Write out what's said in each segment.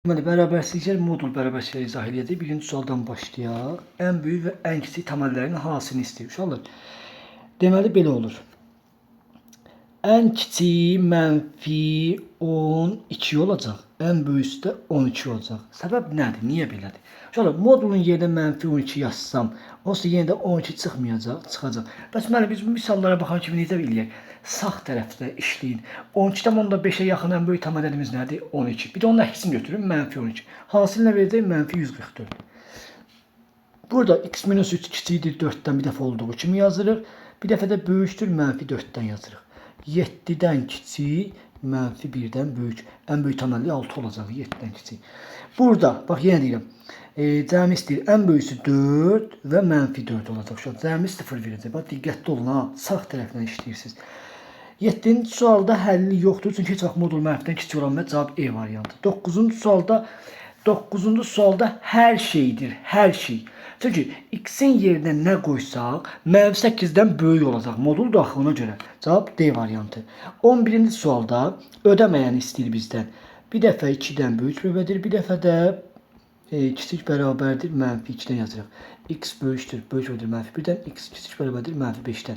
Deməli, bərabərsizliklər modul bərabərsizlikləri izah edəcək. Birinci sualdan başlayaq. Ən böyük və ən kiçik tamellərin hansını istəyir? Uşaqlar, deməli belə olur. Ən kiçiyi -12 olacaq. Ən böyüsü də 12 olacaq. Səbəb nədir? Niyə belədir? Uşaqlar, modulun yerinə -12 yazsam, onsuz yenə də 12 çıxmayacaq, çıxacaq. Bəs müəllim, biz bu misallara baxan kimi necə eləyək? Sağ tərəfdə işləyin. 12,5-ə yaxın ən böyük tam ədədimiz nədir? 12. Bir də onun əksini götürün, -12. Hansı ilə verəcək? -144. Burada x-3 kiçikdir 4-dən bir dəfə olduğu kimi yazırıq. Bir dəfə də böyükdür -4-dən yazırıq. 7-dən kiçik, -1-dən böyük. Ən böyük tam ədədi 6 olacaq, 7-dən kiçik. Burada, bax yenə deyirəm. Cəmi istəyir, ən böyüsü 4 və -4 olacaq. Şu cəmi 0 verəcək. Bax, diqqətli olun ha, sağ tərəfdən işləyirsiniz. 7-ci sualda həlli yoxdur, çünki heç vaxt modul mənfidən kiçik olan və cavab E variantı. 9-cu sualda hər şeydir, hər şey. Çünki x-in yerinə nə qoysaq, -8-dən böyük olacaq. Modul da axı ona görə. Cavab D variantı. 11-ci sualda ödəməyəni istəyir bizdən. Bir dəfə 2-dən böyük bölbədir, bir dəfə də kiçik bərabərdir, -2-dən yazırıq. X böyükdür, böyük bölüdür -1-dən, x kiçik bərabərdir, -5-dən.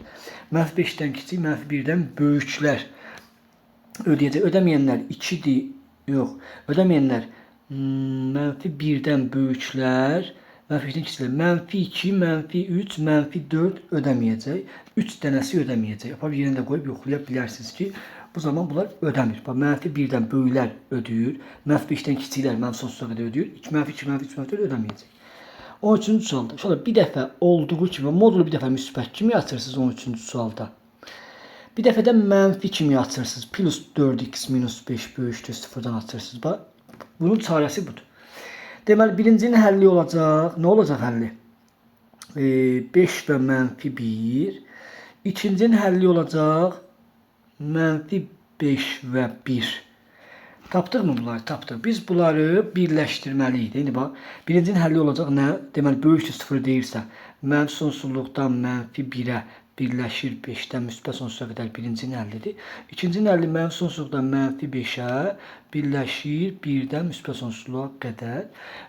-5-dən kiçik, -1-dən böyüklər ödəyəcək. Ödəməyənlər 2-dir, yox. Ödəməyənlər -1-dən böyüklər, -5-dən kiçiklər, -2, -3, -4 ödəməyəcək. 3 dənəsi ödəməyəcək. Yapab yerində qoyub yoxlaya bilərsiniz ki, bu zaman bunlar ödəmir. -1-dən böyüklər ödəyir, -5-dən kiçiklər sonsuza qədər ödəyir, -2, -3, -4 ödəməyəcək. 13-cü sualda. Şöyle bir dəfə olduğu kimi modulu bir dəfə müsbət kimi açırsınız 13-cü sualda. Bir dəfə də mənfi kimi açırsınız. Plus 4x minus 5 böyükdür 0-dan açırsınız. Bax, bunun çarəsi budur. Deməli, birincinin həlli olacaq. Nə olacaq həlli? 5 və -1. İkincinin həlli olacaq. -5 və 1. Tapdıq mı bunları? Tapdıq. Biz bunları birləşdirməliyik. İndi bax, birincinin həlli olacaq nə? Deməli, böyükdür 0 deyirsə, mənfi sonsuzluqdan -1-ə birləşir 5-dən müsbət sonsuza qədər birincinin həllidir. İkincinin həlli mənfi sonsuzluqdan -5-ə birləşir 1-dən müsbət sonsuzluğa qədər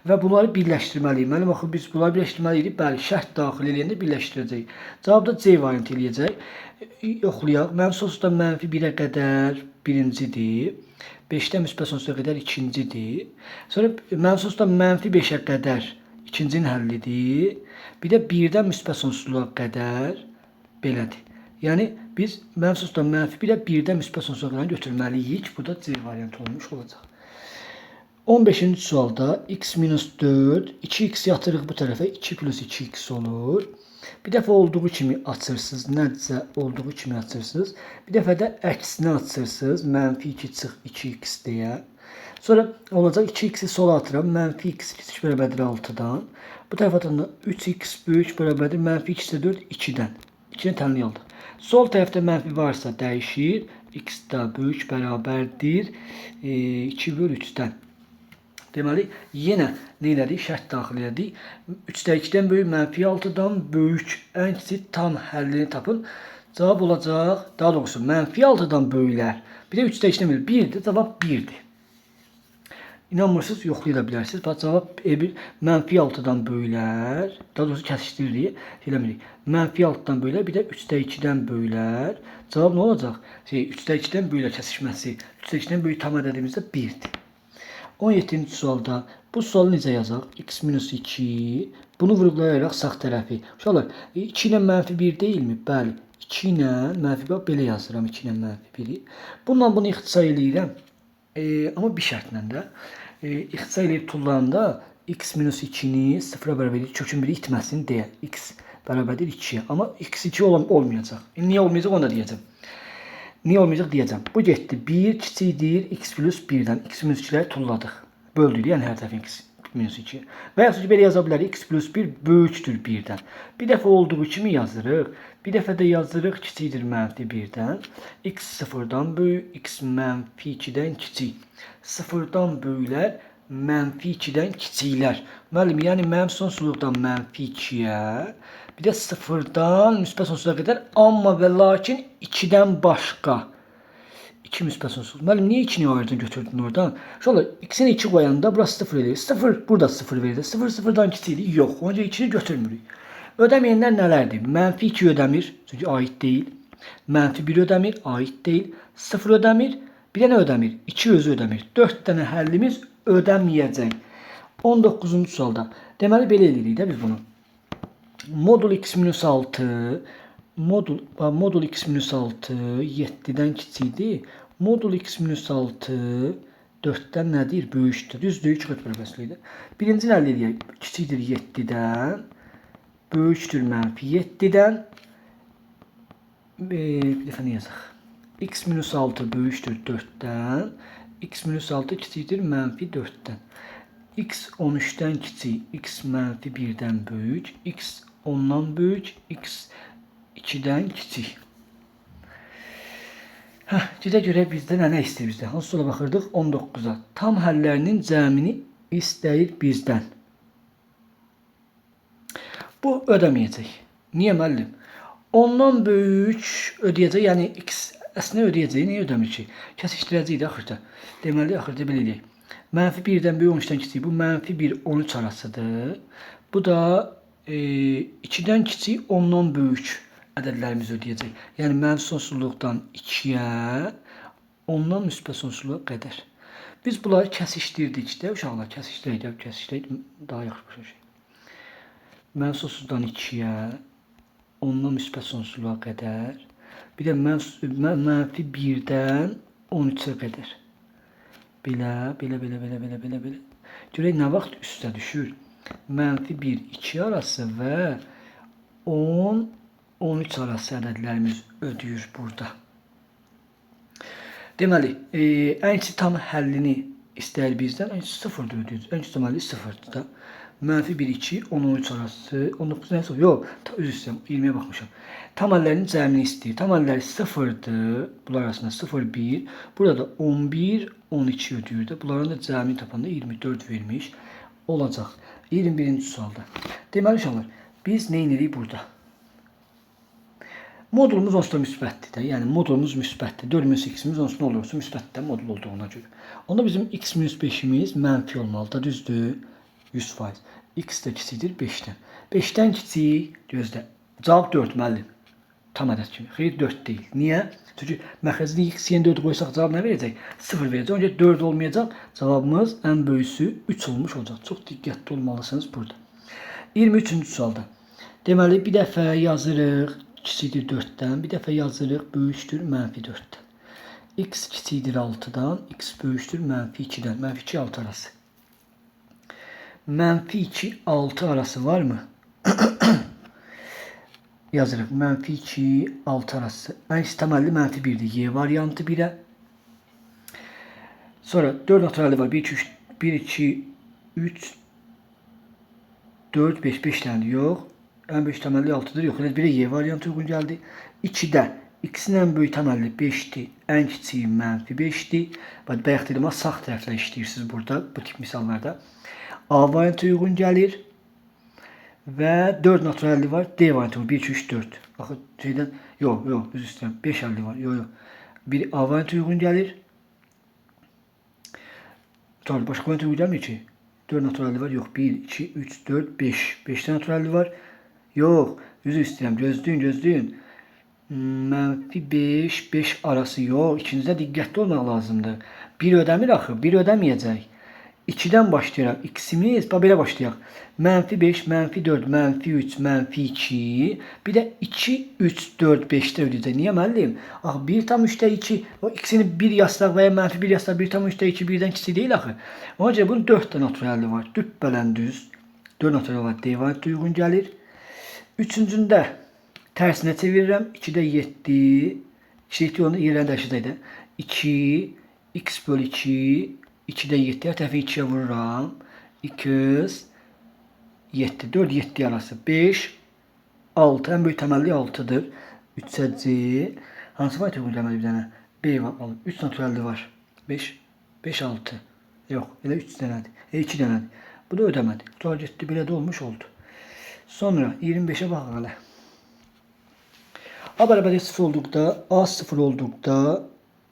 və bunları birləşdirməliyik. Mənim axı biz bunları birləşdirməliyik. Bəli, şərt daxil eləyəndə birləşdirəcəyik. Cavab da C variantı eləyəcək. Yoxlayaq. Mənfi sonsuzluqdan -1-ə qədər birincidir. 5-dən müsbət sonsuza qədər ikincidir. Sonra mənfi sonsuzdan -5-ə qədər ikincinin həllidir. Bir də 1-dən müsbət sonsuzluğa qədər belədir. Yəni biz mənfi sonsuzdan -1-ə 1-dən müsbət sonsuzluğa qədər götürməliyik. Bu da C variantı olmuş olacaq. 15-ci sualda x minus 4, 2x yatırıq bu tərəfə, 2 plus 2x olur. Bir dəfə olduğu kimi açırsınız, nədirsə olduğu kimi açırsınız. Bir dəfə də əksinə açırsınız, -2 çıx 2x deyə. Sonra olacaq 2x'i sola atıram, -x kiçik bərabərdir 6-dan. Bu tərəfdən də 3x böyük bərabərdir, -2 4 2-dən. 2-dən təmin aldıq. Sol tərəfdə mənfi varsa dəyişir, x də böyük bərabərdir 2/3-dən. Deməli, yenə nə elədik? Şərt daxil elədik. 3-də 2-dən böyük, -6-dan böyük, ən kiçik tam həllini tapın. Cavab olacaq, daha doğrusu -6-dan böyüklər. Bir də 3-də 2-dən böyük 1-dir, cavab 1-dir. İnanmırsınız, yoxlaya da bilərsiniz. Bax, cavab E1, -6-dan böyüklər, daha doğrusu kəsişdiririk, eləmirik. -6-dan böyüklər, bir də 3-də 2-dən böyüklər. Cavab nə olacaq? 3-də 2-dən böyüklər kəsişməsi. 3-də 2-dən böyük tam ədədimizdə 1-dir. 17-ci sualda bu sualı necə yazaq? X minus 2. Bunu vurgulayaraq sağ tərəfi. Uşaqlar, 2 ilə -1 deyilmi? Bəli. 2 ilə -1 belə yazıram. 2 ilə -1-i. Bununla bunu ixtisar eləyirəm. Amma bir şərtlə də. İxtisar eləyib tullanda x minus 2-ni 0-a bərabər kökün biri itməsin deyə. X bərabərdir 2-yə. Amma x2 olmayacaq. Niyə olmayacaq onu da deyəcəm. Niyə olmayacaq deyəcəm. Bu getdi 1 kiçikdir x plus 1-dən. X minus 2-ləri tulladıq. Böldük, yəni hər tərəfin x minus 2. Və yaxud belə yaza bilərik. X plus 1 böyükdür 1-dən. Bir dəfə olduğu kimi yazırıq. Bir dəfə də yazırıq kiçikdir -1-dən. X 0-dan böyük, x -2-dən kiçik. 0-dan böyüklər, -2-dən kiçiklər. Müəllim, yəni mənfi sonsuzluqdan -2-yə, bir də 0-dan müsbət sonsuza qədər, amma və lakin 2-dən başqa. 2 müsbət sonsuz. Müəllim niyə 2-ni ayırdın götürdün oradan? Şöyle ikisini 2 koyanda burası 0 verir. 0 burada 0 verir. 0 0'dan kiçikdir. Yok. Onca 2'ni götürmürük. Ödəməyənlər nələrdir? Mənfi 2 ödəmir. Çünki ait deyil. Mənfi 1 ödəmir. Ait deyil. 0 ödəmir. Bir dənə ödəmir. 2 özü ödəmir. 4 dənə həllimiz ödəməyəcək. 19-cu sualda. Deməli belə eləyirik də biz bunu. Modul x minus 6 modul x minus 6 7'den kiçikdir. Modul x minus 6 4'ten nədir? Böyükdür. Düzdür, 2 qat bölgəsidir. Birinci əldə edək. Kiçikdir 7'den. Böyükdür mənfi 7'den. Bir dəfə nə yazaq? X minus 6 böyükdür 4'ten. X minus 6 kiçikdir mənfi 4'ten. X 13'ten kiçik. X mənfi 1'den böyük. X 10'dan böyük. X 2'den kiçik. Gedə görə bizdən nə istəyir bizdən? Hansı sola baxırdıq? 19'a. Tam həllərinin cəmini istəyir bizdən. Bu ödəməyəcək. Niyə müəllim? 10'dan böyük ödəyəcək. Yəni x əslində ödəyəcək. Niyə ödəmir ki? Kəsişdirəcəkdir axırda. Deməli axırda belə eləyək. Mənfi 1'den böyük 13'den kiçik. Bu mənfi 1 13 arasıdır. Bu da 2'den kiçik 10'dan böyük ədədlərimiz ödəyəcək. Yəni mənfi sonsuzluqdan 2'yə 10'dan müsbət sonsuzluğa qədər. Biz bunları kəsişdirdik də uşaqlar. Kəsişdirdik. Daha yaxşı başa şey. Mənfi sonsuzluqdan 2'yə 10'dan müsbət sonsuzluğa qədər. Bir də mənfi 1'dən 13'ə qədər. Belə. Görək nə vaxt üstə düşür? Mənfi 1, 2 arası və 10, 13 arası ədədlərimiz ödəyir burada. Deməli, ən kiçik tam həllini istəyir bizdən. Ən kiçik 0'da ödəyir. Ən kiçik deməli 0'dır da. Mənfi 1, 2, 10, 13 arası. 19 neyse. Yox, üzr istəyirəm. 20'ye baxmışam. Tam həllərin cəmini istəyir. Tam həlləri 0'dır. Bunlar arasında 0, 1. Burada da 11, 12 ödəyir də. Bunların da cəmini tapanda 24 vermiş olacaq. 21-ci sualda. Deməli uşaqlar, biz nə edirik burada? Modulumuz onsuz da müsbətdir də. Yəni modulumuz müsbətdir. 4 minus x-imiz onsuz da olursa müsbətdə modul olduğuna görə. Onda bizim x minus 5'imiz mənfi olmalıdır. Düzdür? 100%. X də kiçikdir 5'dən. 5'dən kiçik gözlə. Cavab 4 müəllim. Tam ədəd kimi. Xeyr 4 deyil. Niyə? Çünki məxrəcini x yenə 4 qoysaq cavab nə verəcək? 0 verəcək. Öncə 4 olmayacaq. Cavabımız ən böyüsü 3 olmuş olacaq. Çox diqqətli olmalısınız burada. 23-cü sualda. Deməli bir dəfə yazırıq kiçikdir 4'dən. Bir dəfə yazırıq böyükdür mənfi 4'dən. X kiçikdir 6'dan. X böyükdür mənfi 2'dən. Mənfi 2 6 arası. Mənfi 2 6 arası var mı? Yazırıq. Mənfi 2 6 arası. Ən istəməlli mənfi 1'dir. Y variantı 1'ə. Sonra 4 naturali var. 1 2 3 1 2 3 4 5 5 tane yox. Ən böyük təməlli 6'dır. Yox, elə 1'ə Y variantı uyğun gəldi. 2'də x-in ən böyük təməlli 5'dir. Ən kiçiyi mənfi 5'dir. Bayaq dedim, sağ tərəflə işləyirsiniz burada bu tip misallarda. A variantı uyğun gəlir. Və 4 naturalli var. D variantı var. 1, 2, 3, 4. Baxın şeydən. Yox, üzr istəyirəm. 5 əlli var. Yox. Bir A variantı uyğun gəlir. Tabii başqa variantı uyğun gəlmir ki. 4 naturalli var. Yox. 1, 2, 3, 4, 5. 5 tane naturalli var. Yox. Üzr istəyirəm. Gözləyin. Mənfi 5, 5 arası yox. İkinizdə diqqətli olmaq lazımdır. 1 ödəmir axı. 1 ödəməyəcək. 2'den başlayaraq x'imiz belə başlayaq. Mənfi 5, mənfi 4, mənfi 3, mənfi 2. Bir də 2, 3, 4, 5'də ödəyəcək. Niyə müəllim? Axı 1 tam 3'də 2. O x'ini 1 yazsaq və ya mənfi 1 yazsaq 1 tam 3'də 2 birdən kiçik deyil axı. Ona görə bunun 4 dənə naturalli var. Düppələn düz. 4 naturalli var. D variantı uyğun gəlir. Üçüncündə tərsinə çevirirəm. 2'də 7. 2'də onu yerlərini dəyişəcək də. 2, x bölü 2. 2'də 7, hər tərəfi 2'yə vururam. 2, 7, 4, 7 arası. 5, 6, ən böyük təməlli 6'dır. 3'ə C. Hansı var uyğun gəlməli bir dənə? B var. 3 naturalli var. 5, 5, 6. Yox, elə 3 dənədir. 2 dənədir. Bu da ödəmədi. Tutar getdi, belə də olmuş oldu. Sonra 25'ə baxaq hələ. A bərabər 0 olduqda, A 0 olduqda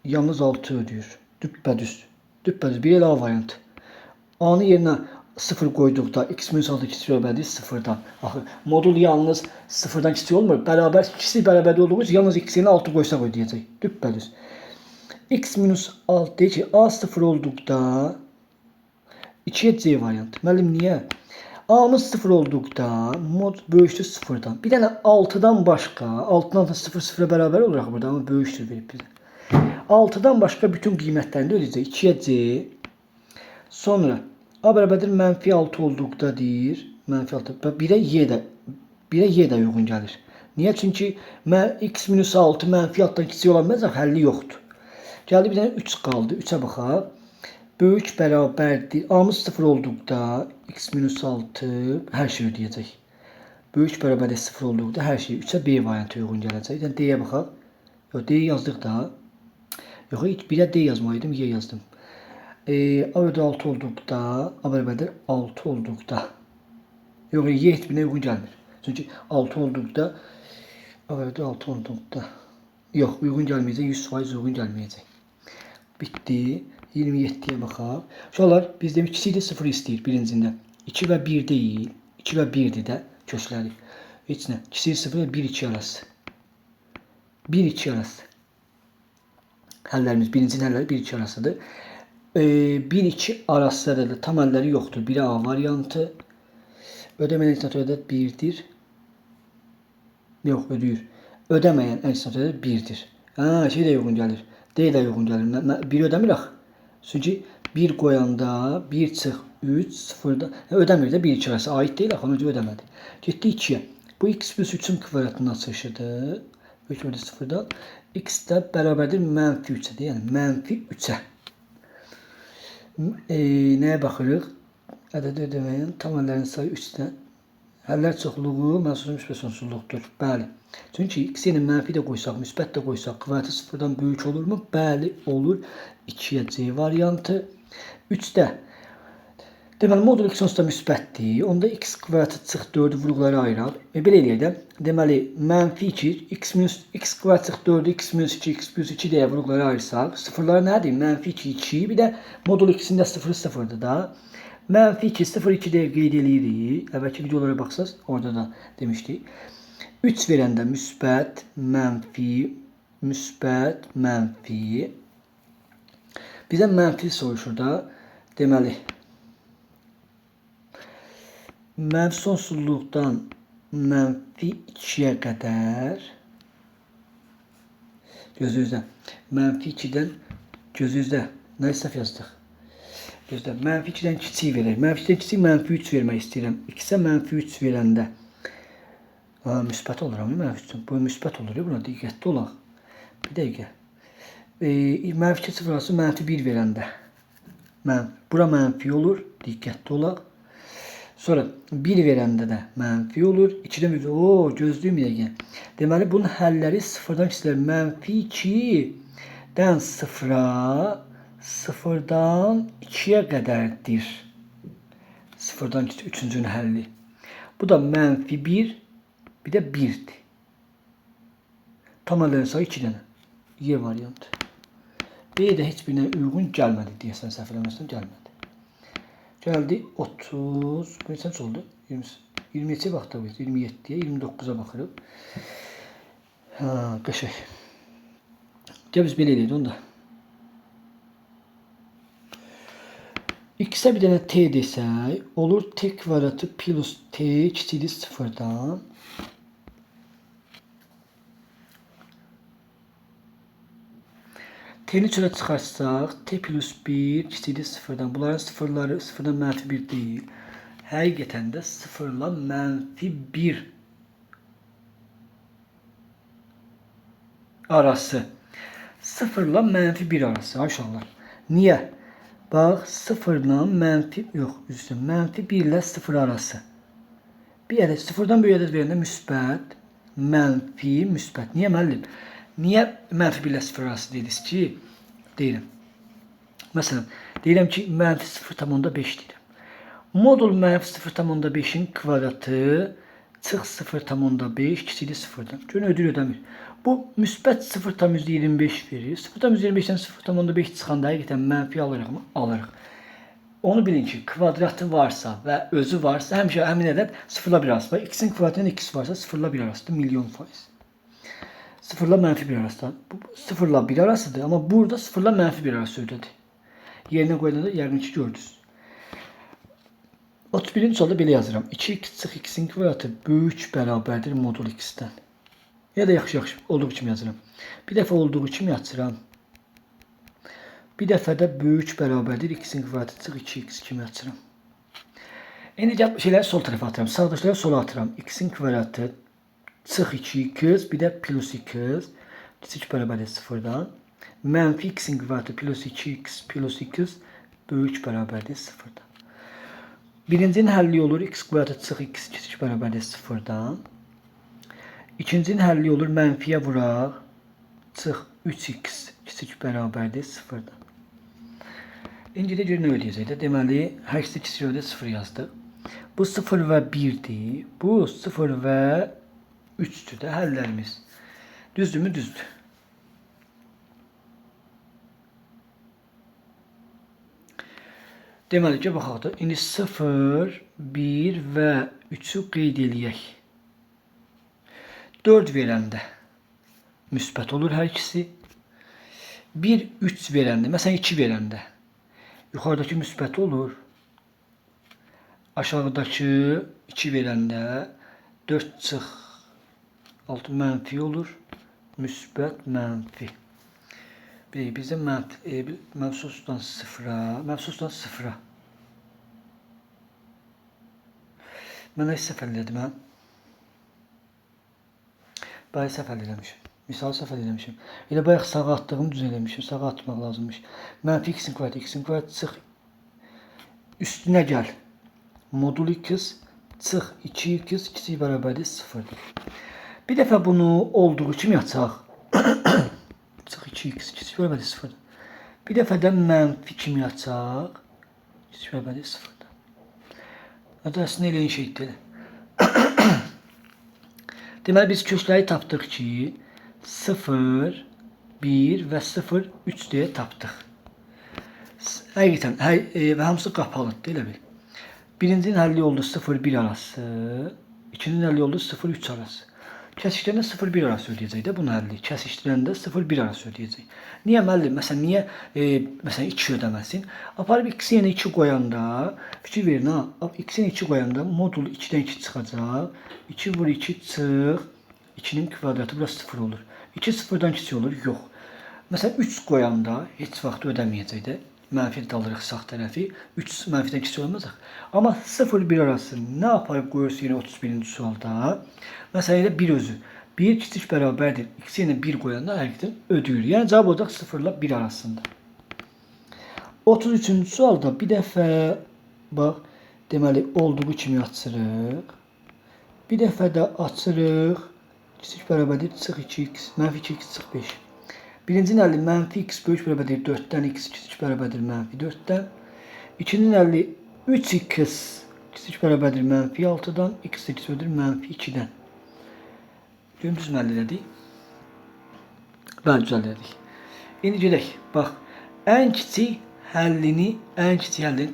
yalnız 6 ödüyor. Düppədüz. Düppədüz bir el A variantı. A'nın yerinə 0 qoyduqda x minus 6 kiçik bərabərdir 0-dan. Axı modul yalnız 0-dan kiçik olmur. Bərabər ikisi bərabər olduğu üçün yalnız x yerinə 6 qoysaq ödəyəcək. Düppədüz. X minus 6 deyir ki A 0 olduqda 2'ye C variantı. Müəllim niyə? A'mız 0 olduqda mod böyükdür 0-dan. Bir dənə 6-dan başqa 6-dan da 0 0'a bərabər olacaq burada amma böyükdür verib bizə. 6-dan başqa bütün qiymətlərini ödəyəcək. 2'ye C. Sonra A bərabərdir mənfi 6 olduqda deyir. Mənfi 6. 1'e Y də uyğun gəlir. Niyə? Çünki x minus 6 mənfi 6-dan kiçik ola bilməz, həlli yoxdur. Gəldi bir dənə 3 qaldı. 3'ə baxaq. Böyük bərabərdir. A'mız 0 olduqda x minus 6 hər şey ödəyəcək. Böyük bərabərdir 0 olduqda hər şey 3'ə B variantı uyğun gələcək. Yəni D'yə baxaq. Yox, D yazdıq da. Yox, 1'ə D yazmalıydım, Y yazdım. A bərabərdir 6 olduqda, A bərabərdir 6 olduqda. Yox, Y heç birinə uyğun gəlmir. Çünki 6 olduqda, A bərabərdir 6 olduqda. Yox, uyğun gəlməyəcək, 100% uyğun gəlməyəcək. Bitdi. 27'ye baxaq. Uşaqlar, biz demiş kiçikdir 0 istəyir birincində. 2 və 1 deyil. 2 və 1'dir də kökləri. Heç nə. Kiçik 0 ilə 1-2 arası. 1-2 arası. Həllərimiz, birincinin həlləri 1-2 arasıdır. 1-2 arasında da tam həlləri yoxdur. 1'ə A variantı. Ödəməyən ədəd ədəd 1'dir. Yox, ödəyir. Ödəməyən ədəd 1'dir. Şey də uyğun gəlir. D də uyğun gəlir. 1 ödəmir axı. Çünki 1 qoyanda 1 çıx 3 0'da ödəmir də 1-2 arası ait deyil axı, ona görə ödəmədi. Getdi 2'yə. Bu x plus 3'ün kvadratının açılışıdır. Böyük bölü 0'dan x də bərabərdir mənfi 3'ə. Yəni mənfi 3'ə. Nəyə baxırıq? Ədəd ödəməyən tam həllərin sayı 3'dən. Həllər çoxluğu məsusun müsbət sonsuzluqdur. Bəli. Çünki x ilə mənfi də qoysaq, müsbət də qoysaq, kvadratı 0'dan böyük olurmu? Bəli, olur. 2'ye C variantı. 3'də deməli modul x onsuz da müsbətdir. Onda x kvadratı çıx 4'ü vuruqlara ayıraq. Belə eləyək də. Deməli mənfi 2 x kvadrat çıx 4'ü x minus 2 x plus 2 deyə vuruqlara ayırsaq. Sıfırlar nədir? Mənfi 2 2. Bir də modul x-in də 0 0'dır da. Mənfi 2 0 2 deyə qeyd edirik. Əvvəlki videolara baxsaz orada da demişdik. 3 verəndə müsbət, mənfi, müsbət, mənfi. Bizə mənfi soruşur da. Deməli mənfi sonsuzluqdan mənfi 2'yə qədər gözünüzdə. Mənfi 2'dən gözünüzdə. Nə səhv yazdıq? Gözlə, mənfi 2'dən kiçik verir. Mənfi 2'dən kiçik mənfi 3 vermək istəyirəm. X-ə mənfi 3 verəndə müsbət olur amma mənfi 3. Bu müsbət olur ya, buna diqqətli olaq. Bir dəqiqə. Mənfi 2 0 arası mənfi 1 verəndə. Bura mənfi olur. Diqqətli olaq. Sonra 1 verəndə də mənfi olur. 2'dən 1. Gözlüyüm bir dəqiqə. Deməli bunun həlləri 0'dan kiçilər. Mənfi 2'dən 0'a 0'dan 2'ye qədərdir. 0'dan 3'üncünün həlli. Bu da mənfi 1, bir də 1'dir. Tam həllərin sayı 2 dənə. Y variantı. B də heç birinə uyğun gəlmədi deyəsən, səhv eləməsəm gəlmədi. Gəldi 30, bu neçə oldu? 27'ye baxdıq biz, 27'ye, 29'a baxırıq. Qəşəng. Gəl biz belə eləydik onu da. X'e bir dənə t desək, olur t kvadratı plus t kiçikdir 0'dan. T'ni çölə çıxarsaq, t plus 1 kiçikdir 0'dan. Bunların sıfırları 0'dan mənfi 1 deyil. Həqiqətən də 0 ilə mənfi 1 arası. 0 ilə mənfi 1 arası. Aşağılar. Niyə? Bax, 0 ilə mənfi, yox, üzrə, mənfi 1 ilə 0 arası. Bir ədəd, 0'dan böyük ədəd verəndə müsbət, mənfi, müsbət. Niyə müəllim? Niyə mənfi 1 ilə 0 arası dediniz ki? Deyirəm. Məsələn, deyirəm ki, mənfi 0,5 deyirəm. Modul mənfi 0,5'in kvadratı çıx 0,5 kiçikdir 0'dan. Görün ödül ödəmir. Bu müsbət 0,25 verir. 0,25-dən 0,5 çıxanda həqiqətən mənfi alırıqmı? Alırıq. Onu bilin ki, kvadratı varsa və özü varsa həmişə həmin ədəd 0-la 1 arasında. X-in kvadratı ilə x varsa 0-la 1 arasında milyon faiz. 0-la -1 arasında. 0-la 1 arasıdır, amma burada 0-la -1 arası ödədir. Yerinə qoyulanda yəqin ki gördünüz. 31-ci sualda belə yazıram. 2x çıx x-in kvadratı böyük bərabərdir modul x-dən. Ya da yaxşı olduğu kimi yazıram. Bir dəfə olduğu kimi yazıram. Bir dəfə də böyük bərabərdir x-in kvadratı çıx 2x kimi yazıram. İndi şeyləri sol tərəfə atıram. Sağdaşları sola atıram. X-in kvadratı çıx 2x, bir də plus 2x. Kiçik bərabərdir 0-dan. Mənfi x-in kvadratı plus 2x plus 2x böyük bərabərdir 0-dan. Birincinin həlli olur. X kvadratı çıx x kiçik bərabərdir 0-dan. İkincinin həlli olur. Mənfiyə vuraq. Çıx 3x kiçik bərabərdir 0-dan. İndi də görün nə ödəyəcək də. Deməli, hər ikisi kiçik bərabərdir 0 yazdıq. Bu 0 və 1-dir. Bu 0 və 3-dür də həllərimiz. Düzdürmü? Düzdür. Deməli ki, baxaq da. İndi 0, 1 və 3-ü qeyd eləyək. 4 verəndə müsbət olur hər ikisi. 1, 3 verəndə, məsələn 2 verəndə yuxarıdakı müsbət olur. Aşağıdakı 2 verəndə 4 çıx 6 mənfi olur. Müsbət mənfi. Bizdə mənfusdan 0-a, mənfusdan 0-a. Mən nə səhv elədim, hə? Bayaq səhv eləmişim. Misal səhv eləmişim. Elə bayaq sağa atdığımı düz eləmişim. Sağa atmaq lazımmış. Mənfi x-in kvadratı çıx üstünə gəl. Modul x çıx 2x kiçik bərabərdir 0-dır. Bir dəfə bunu olduğu kimi açaq. Çıx 2x kiçik bərabərdir 0-dır. Bir dəfə də mənfi kimi açaq. Kiçik bərabərdir 0-dır. Əslində eləyin şeydir. Deməli biz kökləri tapdıq ki 0, 1 və 0, 3 deyə tapdıq. Həqiqətən və hamısı qapalıdır, elə bil. Birincinin həlli oldu 0-1 arası, ikincinin həlli oldu 0-3 arası. Kəsişdirəndə 0-1 arası ödəyəcək də bunun həlli. Kəsişdirəndə 0-1 arası ödəyəcək. Niyə müəllim? Məsələn, niyə məsələn 2 ödəməsin? Aparıb x-i yenə 2 qoyanda, fikir verin ha, x-i 2 qoyanda modul 2-dən 2 çıxacaq. 2 vur 2 çıx, 2-nin kvadratı burası 0 olur. 2 0-dan kiçik olur? Yox. Məsələn 3 qoyanda heç vaxt ödəməyəcək də. Mənfi alırıq sağ tərəfi. 3 mənfidən kiçik olmayacaq. Amma 0-1 arası nə aparıb qoyursa yenə 31-ci sualda? Məsələn elə 1 özü. 1 kiçik bərabərdir. X-i yenə 1 qoyanda həqiqətən ödəyir. Yəni cavab olacaq 0 ilə 1 arasında. 33-cü sualda bir dəfə bax, deməli olduğu kimi açırıq. Bir dəfə də açırıq. Kiçik bərabərdir çıx 2x, mənfi 2x çıx 5. Birincinin həlli mənfi x böyük bərabərdir 4-dən, x kiçik bərabərdir mənfi 4-dən. İkincinin həlli 3x kiçik bərabərdir mənfi 6-dan, x də kiçik bərabərdir mənfi 2-dən. Görün düz əldə elədik. Bəli, düz əldə elədik. İndi gedək. Bax, ən kiçik həllini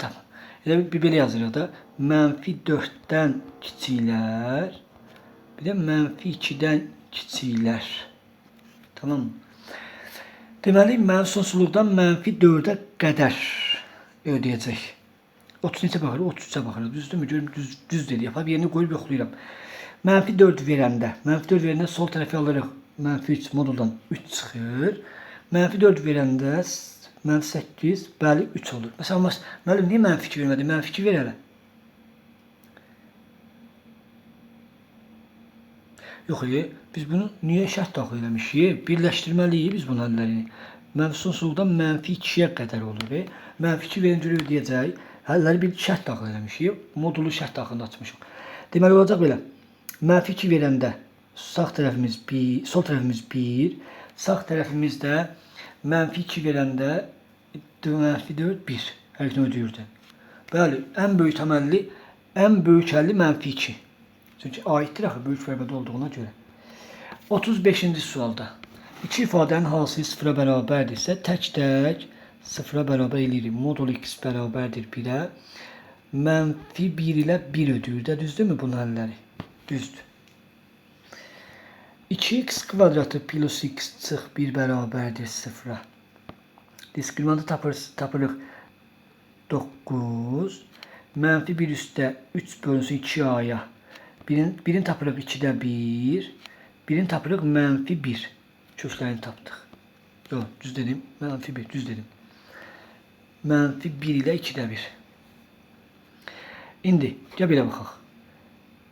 tapın. Elə bir belə yazırıq da. Mənfi 4-dən kiçiklər, bir də mənfi 2-dən kiçiklər. Tamam mı? Deməli, sonsuzluqdan mənfi 4-ə qədər ödəyəcək. 30 neçə baxırıq, 33-ə baxırıq. Düzdürmü? Görüm, düz dedi. Yapab yerini qoyub yoxlayıram. Mənfi 4 verəndə sol tərəfi alırıq. Mənfi 3 moduldan 3 çıxır. Mənfi 4 verəndə mənfi 8, bəli 3 olur. Məsələn, müəllim, niyə mənfi 2 vermədi? Mənfi 2 ver hələ. Yox, biz bunu niyə şərt daxil eləmişik? Birləşdirməliyik biz bunun həllərini. Mənfi sonsuzluqdan mənfi 2-yə qədər olur. Mənfi 2 verinci ödəyəcək. Həlləri bir şərt daxil eləmişik. Modulu şərt daxilində açmışıq. Deməli, olacaq belə. Mənfi 2 verəndə sağ tərəfimiz 1, sol tərəfimiz 1, sağ tərəfimiz də mənfi 2 verəndə mənfi 4, 1. Hər ikini ödəyirdi. Bəli, ən böyük təməlli, ən böyük həlli mənfi 2. Çünki aiddir axı böyük bərabərdə olduğuna görə. 35-ci sualda. İki ifadənin hansı sıfıra bərabərdirsə, tək-tək sıfıra bərabər eləyirik. Modul x bərabərdir 1-ə. Mənfi 1 ilə 1 ödür də, düzdürmü bunun həlləri? Düzdür. 2x kvadratı plus x çıx 1 bərabərdir 0-a. Diskriminantı tapırıq 9. Mənfi 1 üstə 3 bölünsün 2a'ya. Birini tapırıq 2-də 1. Birini tapırıq mənfi 1. Köklərini tapdıq. Yox, düz dedim. Mənfi 1, düz dedim. Mənfi 1 ilə 2-də 1. İndi, gəl belə baxaq.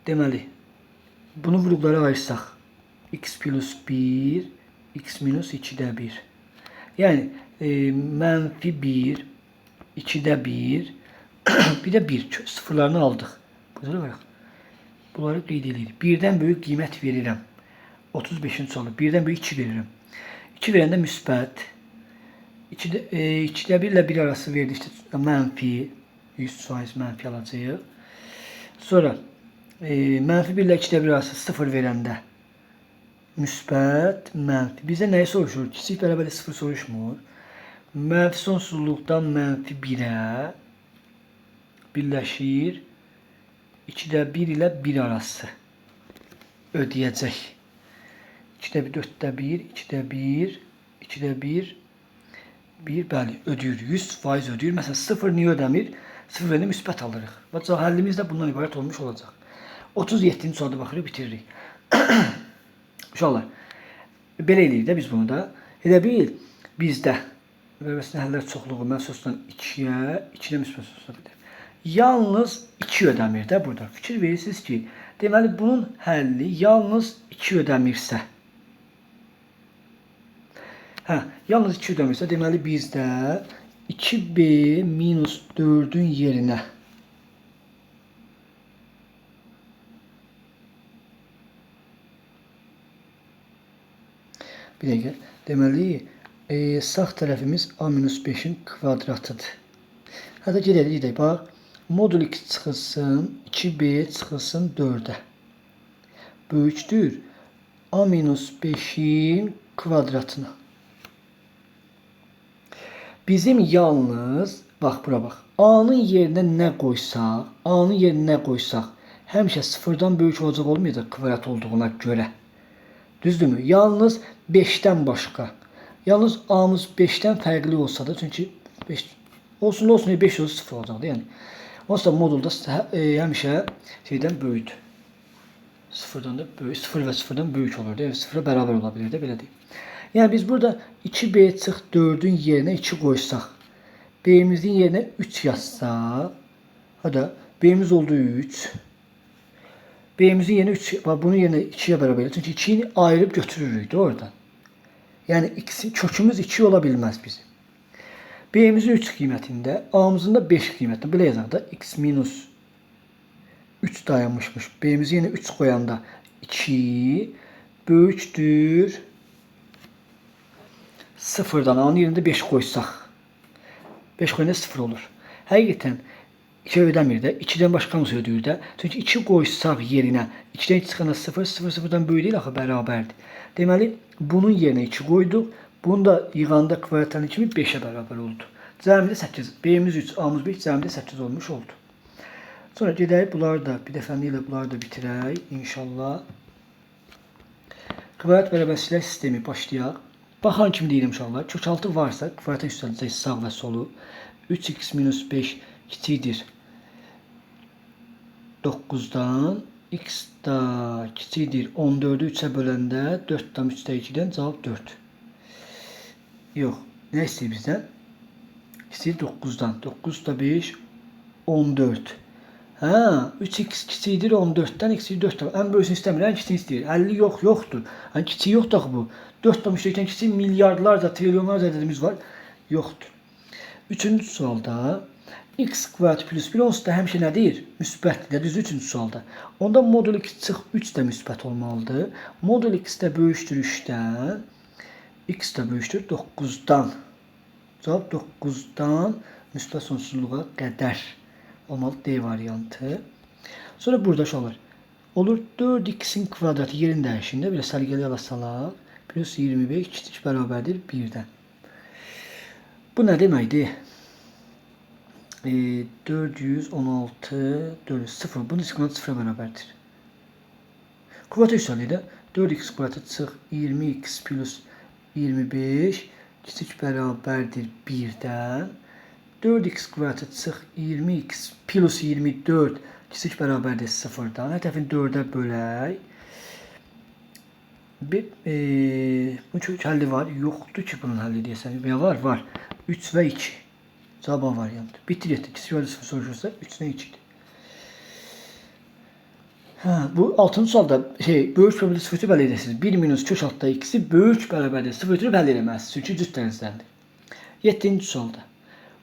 Deməli, bunu vuruqlara ayırsaq. X plus 1, x minus 2-də 1. Yəni, mənfi 1, 2-də 1, bir də 1. Sıfırlarını aldıq. Burada var. Bunları qeyd edirik. 1-dən böyük qiymət verirəm. 35-ci sualı. 1-dən böyük 2 verirəm. 2 verəndə müsbət. 2-də 1 ilə 1 arası verdikdə mənfi. 100% mənfi alacağıq. Sonra mənfi 1 ilə 2-də 1 arası 0 verəndə müsbət, mənfi. Bizə nəyi soruşur? Kiçik bərabərlə 0 soruşmur. Mənfi sonsuzluqdan mənfi 1-ə birləşir. 2-də 1 ilə 1 arası ödəyəcək. 2-də 1, 4-də 1, 2-də 1, 2-də 1, 1, bəli, ödəyir. 100% ödəyir. Məsələn, 0 niyə ödəmir? 0 verəndə müsbət alırıq. Və həllimiz də bundan ibarət olmuş olacaq. 37-ci sualda baxırıq, bitiririk. Uşaqlar, belə eləyirik də biz bunu da. Elə bil, bizdə vəbəsində həllər çoxluğu mənsusdan 2-yə, 2-də müsbət olsa bilir. Yalnız 2 ödəmir də burada. Fikir verirsiniz ki, deməli bunun həlli yalnız 2 ödəmirsə. Yalnız 2 ödəmirsə, deməli bizdə 2b minus 4'ün yerinə bir dəqiqə, deməli sağ tərəfimiz a minus 5'in kvadratıdır. Hətta gedək, bax. Modul x çıxılsın, 2b çıxılsın 4'ə. Böyükdür a minus 5'in kvadratına. Bizim yalnız, bax bura bax, a-nın yerinə nə qoysaq, həmişə 0'dan böyük olacaq olmayacaq kvadrat olduğuna görə. Düzdürmü? Yalnız 5'dən başqa. Yalnız a-mız 5'dən fərqli olsa da, çünki 5 olsun 5 olsa 0 olacaqdı. Yəni, onsuz da modulda həmişə şeydən böyükdür. 0'dan da böyük, 0 və 0'dan böyük olur. 0'a bərabər ola bilir də, belə deyim. Yəni biz burada 2b çıx 4'ün yerinə 2 qoysaq, b'mizin yerinə 3 yazsaq, hadi b'miz oldu 3. B'mizin yerinə 3, bunun yerinə 2'yə bərabər. Çünki 2'ni ayırıb götürürük də oradan. Yəni kökümüz 2 ola bilməz bizim. B'mizin 3 qiymətində, a'mızın da 5 qiymətində. Belə yazaq da x minus 3 dayanmışmış. B'mizi yenə 3 qoyanda 2 böyükdür 0'dan a'nın yerində 5 qoysaq. 5 qoyanda 0 olur. Həqiqətən 2 ödəmir də. 2'dən başqa mı ödəyir də? Çünki 2 qoysaq yerinə 2'dən 2 çıxanda 0, 0 0'dan böyük deyil axı, bərabərdir. Deməli, bunun yerinə 2 qoyduq. Bunu da yığanda kvadratların kimi 5'ə bərabər oldu. Cəmdə 8. B'miz 3, a'mız 5, cəmdə 8 olmuş oldu. Sonra gedək, bunları da bir dəfəliyə bunları da bitirək inşallah. Kvadrat bərabərçilər sistemi başlayaq. Baxan kimi deyirəm uşaqlar. Kökaltı varsa kvadrata üstələcək sağ və solu. 3x minus 5 kiçikdir 9'dan, x da kiçikdir 14'ü 3'ə böləndə 4'dan 3'də 2'dən cavab 4. Yox, nə istəyir bizdən? İstəyir 9'dan. 9 da 5, 14. 3x kiçikdir 14'dən, x 4'dan. Ən böyüsünü istəmir, ən kiçiyini istəyir. 50 yoxdur. Ən kiçiyi yoxdur axı bu. 4'dan 3'dən kiçik milyardlarca, trilyonlarca ədədimiz var. Yoxdur. Üçüncü sualda x kvadrat plus 1 onsuz da həmişə nədir? Müsbətdir. Düzdür üçüncü sualda. Onda modul x çıx 3 də müsbət olmalıdır. Modul x də böyükdür 3'dən. X də böyükdür 9'dan. Cavab 9'dan müsbət sonsuzluğa qədər olmalı D variantı. Sonra burada uşaqlar olur 4x'in kvadratı yerin dəyişində belə səliqəli yola salaq. Plus 25 kiçik bərabərdir 1-dən. Bu nə deməkdir? 416 0. Bunun istiqamət 0-a bərabərdir. Kvadrat üstəlikdə 4x kvadratı çıx 20x plus 25 kiçik bərabərdir 1-dən. 4x kvadratı çıx 20x plus 24 kiçik bərabərdir 0-dan. Hər tərəfini 4-ə bölək. Bu çox həlli var. Yoxdur ki bunun həlli deyəsən. Ya var, var. 3 və 2. Cavab A variantı. Bitti getdi. Kiçik bölü 0 soruşursa 3 və 2-dir. Bu 6-cı sualda böyük bölü 0 bəlli edəsiniz. 1 minus kök altda x-i böyük bərabərdir 0 bəlli eləməzsiniz. Çünki cüt dənizləndir. 7-ci sualda.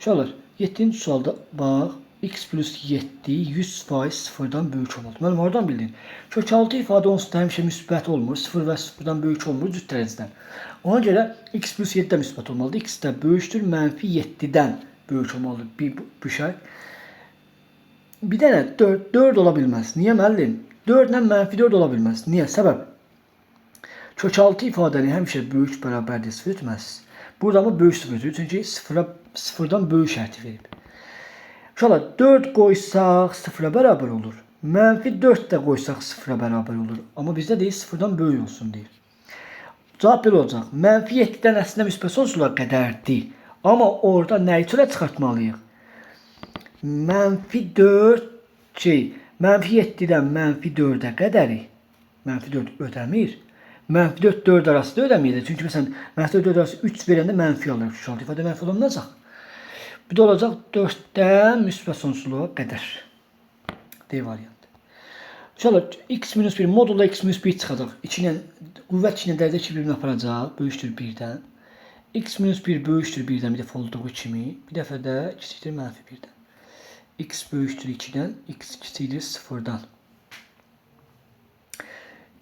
Uşaqlar, 7-ci sualda bax. X plus 7 100% sıfırdan böyük olmalı. Mən oradan bildin. Kök altı ifadə onsuz da həmişə müsbət olmur. 0 və 0-dan böyük olmur cüt dərəcədən. Ona görə x plus 7 də müsbət olmalıdır. X də böyükdür mənfi 7-dən böyük olmalıdır. Bu şərt. Bir dənə 4 ola bilməz. Niyə müəllim? 4 ilə mənfi 4 ola bilməz. Niyə? Səbəb. Kök altı ifadəni həmişə böyük bərabərdir 0 etməz. Burada ama böyük 0 çünki 0-dan böyük şərti verib. Uşaqlar 4 qoysaq 0-a bərabər olur. Mənfi 4 də qoysaq 0-a bərabər olur. Amma bizdə deyil 0-dan böyük olsun deyir. Cavab belə olacaq. Mənfi 7-dən əslində müsbət sonsuzluğa qədərdir. Amma orada nəyi çölə çıxartmalıyıq? Mənfi 4 mənfi 7-dən mənfi 4-ə qədəri. Mənfi 4 ödəmir. Mənfi 4 4 arası da ödəməyəcək. Çünki məsələn mənfi 4 arası 3 verəndə mənfi alır. Şu an ifadə mənfi olunacaq. Bir də olacaq 4-dən müsbət sonsuzluğa qədər. D variantı. Uşaqlar x minus 1 modulla x minus 1 çıxacaq. Qüvvət 2 ilə dərəcə 2 bir-birini aparacaq. Böyükdür 1-dən. X minus 1 böyükdür 1-dən bir dəfə olduğu kimi. Bir dəfə də kiçikdir mənfi 1-dən. X böyükdür 2-dən. X kiçikdir 0-dan.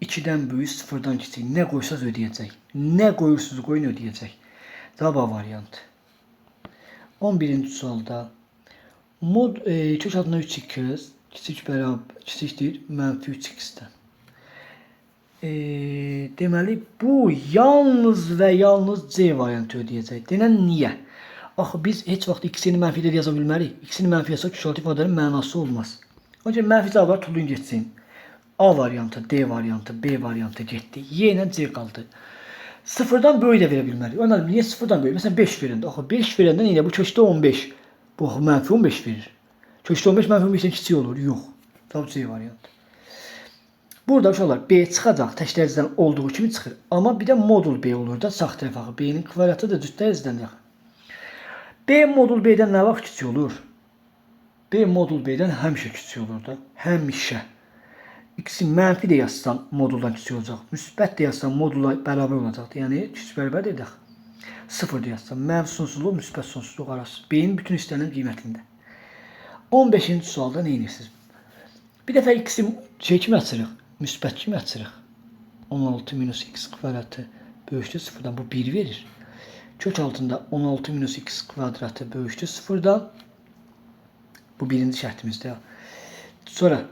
2-dən böyük 0-dan kiçik. Nə qoysaz ödəyəcək. Nə qoyursunuz qoyun ödəyəcək. Cavab A variantı. 11-ci sualda kök altında 3x kiçikdir mənfi 3x-dən. Deməli bu yalnız və yalnız C variantı ödəyəcək. Denən niyə? Axı biz heç vaxt x-ini mənfi də yaza bilmərik. X-ini mənfi yazsaq kök altı ifadənin mənası olmaz. Ancaq mənfi cavablar tulun getsin. A variantı, D variantı, B variantı getdi. Y ilə C qaldı. 0-dan böyük də verə bilmərik. Anladım, niyə 0-dan böyük? Məsələn 5 verəndə. Axı 5 verəndə nə? Bu kökdə 15. Bu mənfi 15 verir. Kökdə 15 mənfi 15-dən kiçik olur. Yox. Cavab C variantı. Burada uşaqlar B çıxacaq. Tək dərəcədən olduğu kimi çıxır. Amma bir də modul B olur da sağ tərəf axı. B-nin kvadratı da cüt dərəcədən yaxın. B modul B-dən nə vaxt kiçik olur? B modul B-dən həmişə kiçik olur da. Həmişə. X-i mənfi də yazsan moduldan kiçik olacaq. Müsbət də yazsan modulla bərabər olacaqdır. Yəni kiçik bərabər deyək. 0 da yazsan mənfi sonsuzluq, müsbət sonsuzluq arası. B-nin bütün istənilən qiymətində. 15-ci sualda nə edirsiniz? Bir dəfə x-i kimi açırıq. Müsbət kimi açırıq. 16 minus x kvadratı böyükdür 0-dan. Bu 1 verir. Kök altında 16 minus x kvadratı böyükdür 0-dan. Bu birinci şərtimizdir. Sonra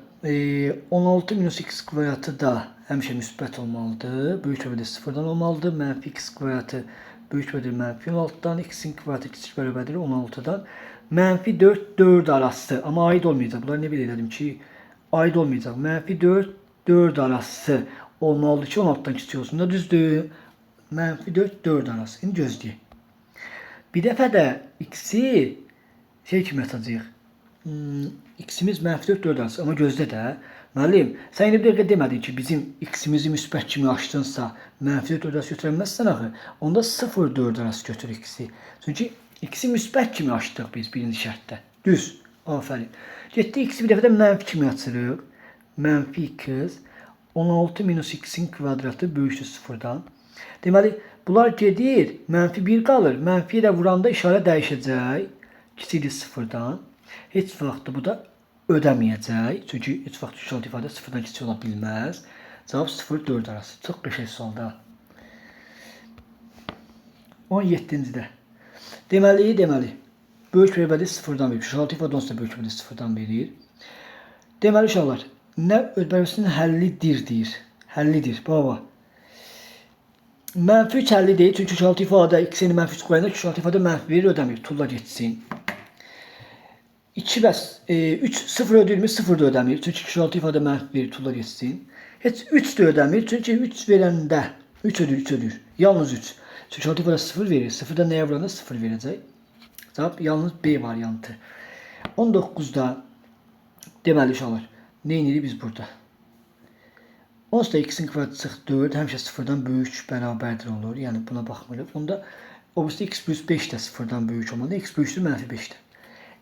16 minus x kvadratı da həmişə müsbət olmalıdır. Böyük bərabərdir 0-dan olmalıdır. Mənfi x kvadratı böyük bərabərdir mənfi 16-dan. X-in kvadratı kiçik bərabərdir 16-dan. Mənfi 4 4 arası. Amma aid olmayacaq. Bunları nə belə elədim ki? Aid olmayacaq. Mənfi 4 4 arası olmalıdır ki 16-dan kiçik olsun da düzdür. Mənfi 4 4 arası. İndi gözləyək. Bir dəfə də x-i kimi atacağıq. X-imiz mənfi 4 4 arası. Amma gözlə də. Müəllim, sən indi bir dəqiqə demədin ki, bizim x-imizi müsbət kimi açdınsa mənfi 4 4 arası götürəməzsən axı. Onda 0 4 arası götür x-i. Çünki x-i müsbət kimi açdıq biz birinci şərtdə. Düz. Afərin. Getdik x-i bir dəfə də mənfi kimi açırıq. Mənfi x 16 minus x-in kvadratı böyükdür 0-dan. Deməli, bunlar gedir, mənfi 1 qalır. Mənfiyə də vuranda işarə dəyişəcək. Kiçikdir 0-dan. Heç vaxt bu da ödəməyəcək. Çünki heç vaxt şalt ifadə 0-dan kiçik ola bilməz. Cavab 0-4 arası. Çox qəşəng sualda. 17-ci-də. Deməli. Böyük bərabərdir 0-dan verir. Şalt ifadə onsuz da böyük bərabərdir 0-dan verir. Deməli uşaqlar, Nə bərabərinin həllidir deyir. Həllidir. Baba. Mənfi 3 həlli deyil. Çünki kökaltı ifadə x-ni mənfi 3 qoyanda kökaltı ifadə mənfi 1 ödəmir. Tulla getsin. 2 bəs 3 0 ödəyirmi? 0 da ödəmir. Çünki kökaltı ifadə mənfi 1 tulla getsin. Heç 3 də ödəmir. Çünki 3 verəndə 3 ödür, 3 ödür. Yalnız 3. Kökaltı ifadə 0 verir. 0-da nəyə vuranda 0 verəcək? Cavab yalnız B variantı. 19'da deməli uşaqlar. Ne inirik biz burada? Onsuz da x'in kvadratı çıx 4 həmişə 0-dan böyük bərabərdir olur. Yəni buna baxmırıq. Onda obviously x plus 5 də 0-dan böyük olmalıdır. X böyükdür mənfi 5-dən.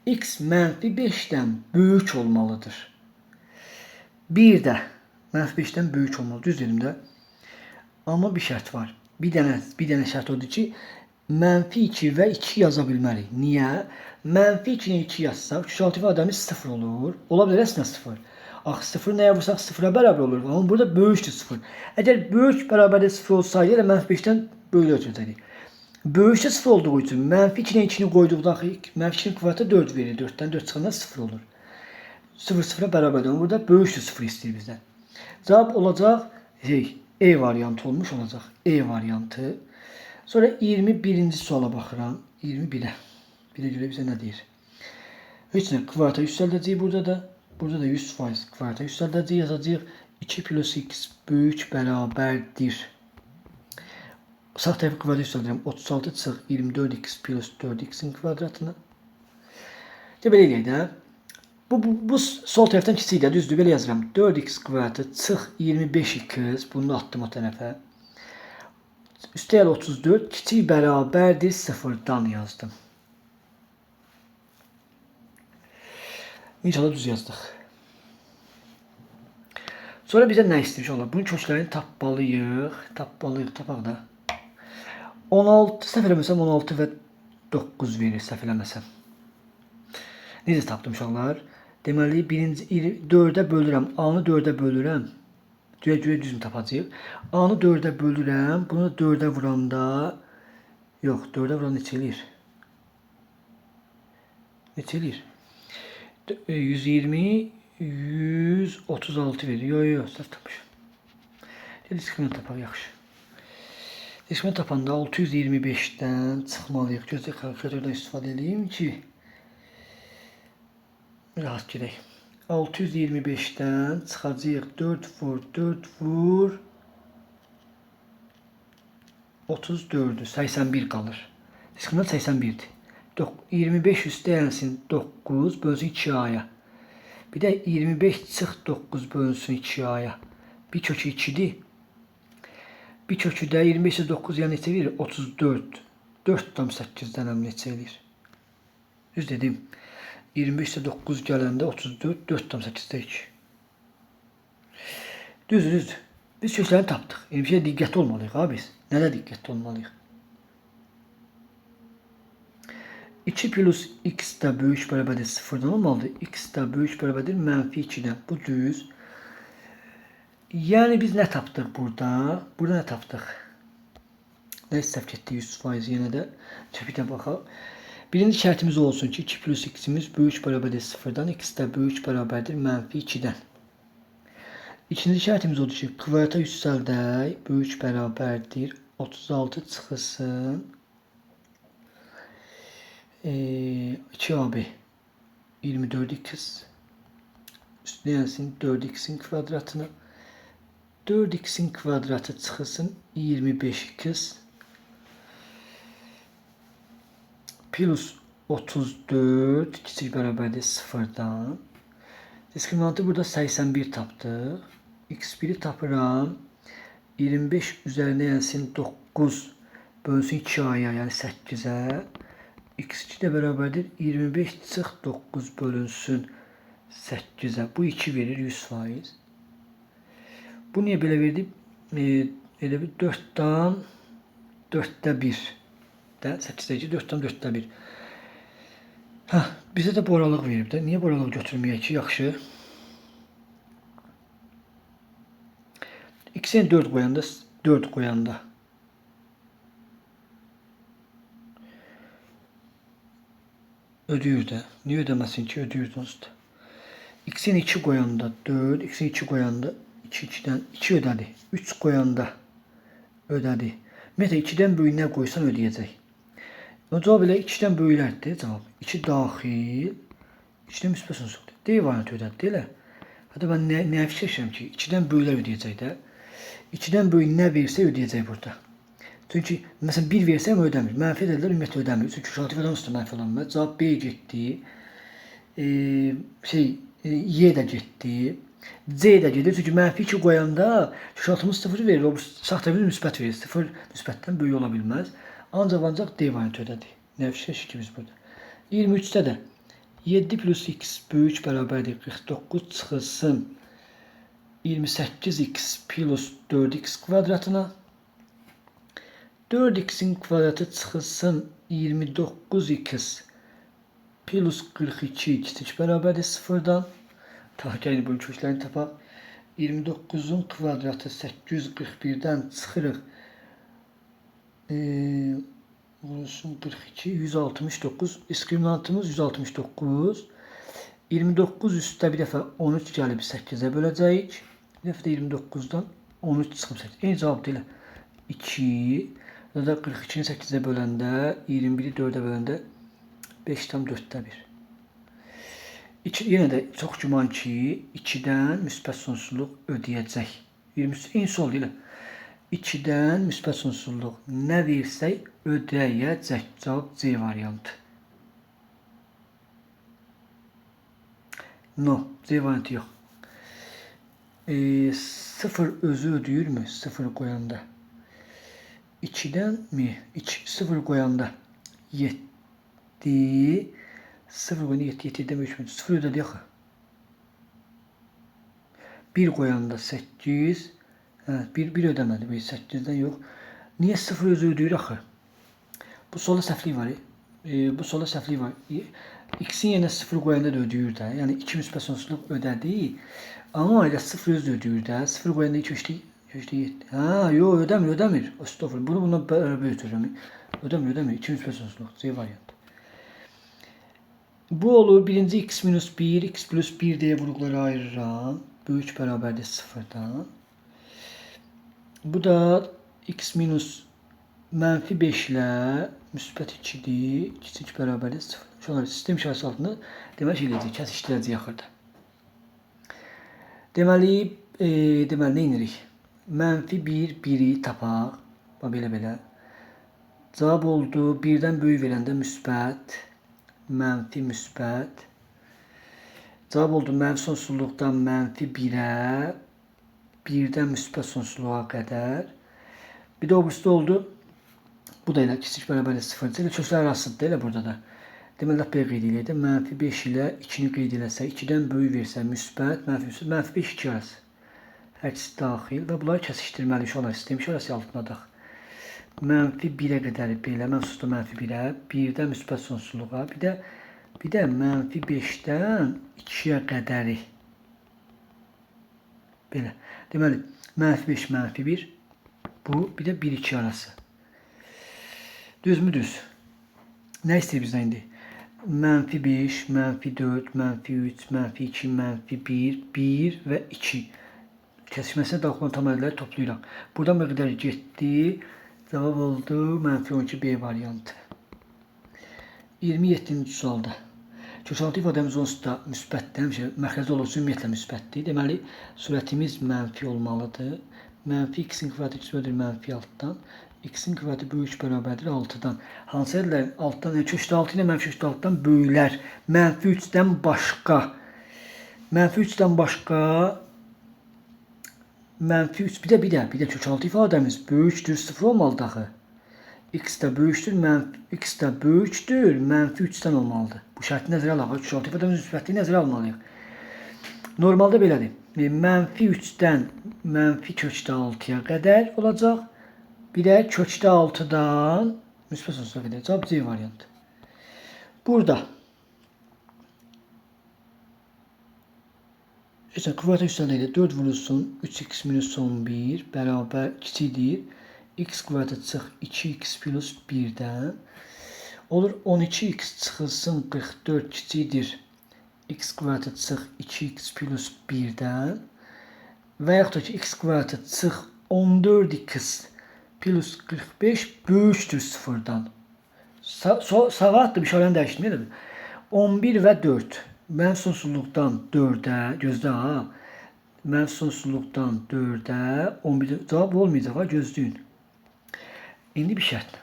X mənfi 5-dən böyük olmalıdır. 1 də mənfi 5-dən böyük olmalıdır. Düz dedim də. Amma bir şərt var. Bir dənə şərt odur ki, mənfi 2 və 2 yaza bilmərik. Niyə? Mənfi 2-ni 2 yazsaq, kökaltı ifadəmiz 0 olur. Ola bilər əslində 0. Axı 0 nəyə vursaq 0-a bərabər olur. Amma burada böyükdür 0. Əgər böyük bərabərdə 0 olsaydı, elə mənfi 5-dən böyük ölçəcəkdik. Böyükdə 0 olduğu üçün mənfi 2-ni 2-ni qoyduqda mənfi 2-nin kvadratı 4 verir. 4-dən 4 çıxanda 0 olur. 0 0-a bərabərdir. Amma burada böyükdür 0 istəyir bizdən. Cavab olacaq E variantı olmuş olacaq. E variantı. Sonra 21-ci suala baxıram. 21-ə. Bir də görə bizə nə deyir? Heç nə kvadrata yüksəldəcəyik burada da. Burada da 100% kvadrata yüksəldəcəyik. Yazacağıq 2 plus x böyük bərabərdir. Sağ tərəfi kvadrata yüksəldirəm. 36 çıx 24x plus 4x'in kvadratına. Belə eləyək də. Bu sol tərəfdən kiçik də, düzdür, belə yazıram. 4x kvadratı çıx 25x, bunu atdım o tərəfə. Üstəgəl 34, kiçik bərabərdir 0-dan yazdım. İnşallah düz yazdıq. Sonra bizə nə istəyir inşallah? Bunun köklərini tapmalıyıq. Tapaq da. 16, səhv eləməsəm 16 və 9 verir, səhv eləməsəm. Necə tapdım uşaqlar? Deməli, 4-ə bölürəm. A-nı 4-ə bölürəm. Güya düzmü tapacağıq. A-nı 4-ə bölürəm. Bunu 4-ə vuranda... Yox, 4-ə vuranda neçə eləyir? Neçə eləyir? 120, 136 verir. Yox, səhv tapmışım. Diskriminant tapaq, yaxşı. Diskriminant tapanda 625-dən çıxmalıyıq. Gözlə kalkulatordan istifadə edeyim ki... Rahat gedək. 625-dən çıxacaq 4 vur 34-dür. 81 qalır. Diskriminant 81-dir. 25 üstəyənsin 9 bölünsün 2-aya. Bir də 25 çıx 9 bölünsün 2-aya. Bir kökü 2-dir. Bir kökü də 25 9 yəni neçə verir? 34. 4,8-dən neçə eləyir? Düz dedim. 25 9 gələndə 34, 4,8-də 2. Düzdür. Biz köklərini tapdıq. Bir şey diqqətli olmalıyıq ha biz. Nədə diqqətli olmalıyıq? 2 plus x də böyük bərabərdir 0-dan olmalıdır. X də böyük bərabərdir mənfi 2-dən. Bu düz. Yəni biz nə tapdıq burada? Burada nə tapdıq? Nə səhv getdik 100% yenə də. Çəpikdən baxaq. Birinci şərtimiz olsun ki 2 plus x'imiz böyük bərabərdir 0-dan, x də böyük bərabərdir mənfi 2-dən. İkinci şərtimiz odur ki kvadrata yüksəldək, böyük bərabərdir 36 çıxılsın 2ab 24x üstünə 4x'in kvadratına 4x'in kvadratı çıxılsın 25x plus 34 kiçik bərabərdir 0-dan. Diskriminantı burada 81 tapdıq. X1'i tapıram. 25 üzərinə gəlsin 9 bölünsün 2-aya, yəni 8-ə. X2 də bərabərdir 25 çıx 9 bölünsün 8-ə. Bu 2 verir 100%. Bu niyə belə verdi? Elə bir 4-dan 4-də 1. 8-dəki 4-dən 4-də 1. Bizə də boralıq verib də. Niyə boralıq götürməyək ki? Yaxşı. X-in 4 qoyanda ödəyir də. Niyə ödəməsin ki? Ödəyir onsuz da. X'in 2 qoyanda 4, X'in 2 qoyanda 2, 2-dən 2 ödədi. 3 qoyanda ödədi. Ümumiyyətlə 2-dən böyük nə qoysan ödəyəcək. O cavab elə 2-dən böyüklərdir cavab. 2 daxil, 2-dən müsbət sonsuzluqdur. D variantı ödədi elə. Hətta mən nəyə fikirləşirəm ki, 2-dən böyüklər ödəyəcək də. 2-dən böyük nə versə ödəyəcək burada. Çünki məsələn 1 versəm ödəmir. Mənfi ədədlər ümumiyyətlə ödəmir. Çünki şaltifədən üstə mənfi olan bilməz. Cavab B getdi. Y də getdi. C də gedir. Çünki mənfi 2 qoyanda şaltımız 0 verir. O sağ tərəfimiz müsbət verir. 0 müsbətdən böyük ola bilməz. Ancaq D variantı ödədi. Nə fikirləşir ki biz burada. 23-də də 7 plus x böyük bərabərdir 49 çıxılsın 28x plus 4x kvadratına. 4x'in kvadratı çıxılsın 29x plus 42 kiçik bərabərdir 0-dan. Gəlin bu köklərini tapaq. 29'un kvadratı 841'dən çıxırıq. Burası 42, 169. İskriminantımız 169. 29 üstə bir dəfə 13 gəlib 8'ə böləcəyik. Bir dəfə də 29'dan 13 çıxıb 8. Eyni cavab deyil. 2. Da 42'ni 8'ə böləndə, 21'i 4'ə böləndə 5/4'də 1. Yenə də çox güman ki, 2-dən müsbət sonsuzluq ödəyəcək. 23 eyni sol deyil. 2-dən müsbət sonsuzluq nə versək ödəyəcək. Cavab C variantı. No, C variantı yox. 0 özü ödəyirmi? 0 qoyanda. 2'dən mi? 0 qoyanda 7. 0 qoyanda 7'dən 3 mü? 0 ödədi yaxı. 1 qoyanda 8. Bir ödəmədi. 8'dən yox. Niyə 0 özü ödəyir axı? Bu solda səhvlik var. Bu solda səhvlik var. X'in yenə 0 qoyanda da ödəyir də. Yəni 2 müsbət sonsuzluq ödədi. Amma elə 0 özü ödəyir də. 0 qoyanda 2 3 7. Yox ödəmir. Estağfurullah. Bunu bundan bərabər götürürəm. Ödəmir. 2 müsbət sonsuzluq. C variantı. Bu olur. Birinci x minus 1, x plus 1 deyə vuruqları ayırıram. Böyük bərabərdir 0'dan. Bu da x minus mənfi 5 ilə müsbət 2'dir. Kiçik bərabərdir 0. Şunlar sistem işarəsi altında demək eləyəcək. Kəsişdirəcək axırda. Deməli nə edirik? Mənfi 1, 1'i tapaq. Belə. Cavab oldu. 1'dən böyük verəndə müsbət. Mənfi müsbət. Cavab oldu mənfi sonsuzluqdan mənfi 1'ə. 1'dən müsbət sonsuzluğa qədər. Bir də o birisi oldu. Bu da elə kiçik bərabərdir 0. Elə köklər arasıdır elə burada da. Deməli B qeyd edək. Mənfi 5 ilə 2'ni qeyd eləsə, 2'dən böyük versə müsbət, mənfi 5 2 arası. Hər ikisi daxil və bunları kəsişdirməli olar. Sistem işarəsi altındadaq. Mənfi 1'ə qədər belə, mənfi mənfi 1'ə, 1'dən müsbət sonsuzluğa, bir də mənfi 5'dən 2'yə qədəri. Belə. Deməli, mənfi 5, mənfi 1, bu, bir də 1-2 arası. Düzmü düz? Nə istəyir bizdən indi? Mənfi 5, mənfi 4, mənfi 3, mənfi 2, mənfi 1, 1 və 2. Kəsişməsinə daxil tam ədədləri toplayıraq. Buradan qədər getdi. Cavab oldu mənfi 12 B variantı. 27-ci sualda. Kökaltı ifadəmiz onsuz da müsbətdir. Həmişə məxrəci olursa ümumiyyətlə müsbətdir. Deməli, surətimiz mənfi olmalıdır. Mənfi x-in kvadratı x-dir mənfi 6-dan. X-in kvadratı böyük bərabərdir 6-dan. Hansı ədədlərin altdan, kökdə 6 ilə mənfi kökdə 6-dan böyüklər. Mənfi 3-dən başqa. Mənfi 3-dən başqa. Mənfi 3, bir də kökaltı ifadəmiz böyükdür 0 olmalıdır axı. X də böyükdür, x də böyükdür, mənfi 3-dən olmalıdır. Bu şərti nəzərə alaq. Kökaltı ifadəmiz müsbətliyi nəzərə almalıyıq. Normalda belədir. Mənfi 3-dən mənfi kökdə 6-ya qədər olacaq. Bir də kökdə 6-dan müsbət sonsuzluğa qədər. Cavab C variantı. Burada kvadrat üstəlikdə 4 vurulsun 3x minus 11 bərabər kiçikdir. X kvadratı çıx 2x plus 1'dən. Olur 12x çıxılsın 44 kiçikdir x kvadratı çıx 2x plus 1-dən və yaxud da ki x kvadratı çıx 14x plus 45 böyükdür 0-dan. Sağa atdım, işarəni dəyişdirməyəm. 11 və 4. Mən sonsuzluqdan 4-ə, gözlə ha. Mən sonsuzluqdan 4-ə, 11 cavab olmayacaq ha, gözləyin. İndi bir şərtlə.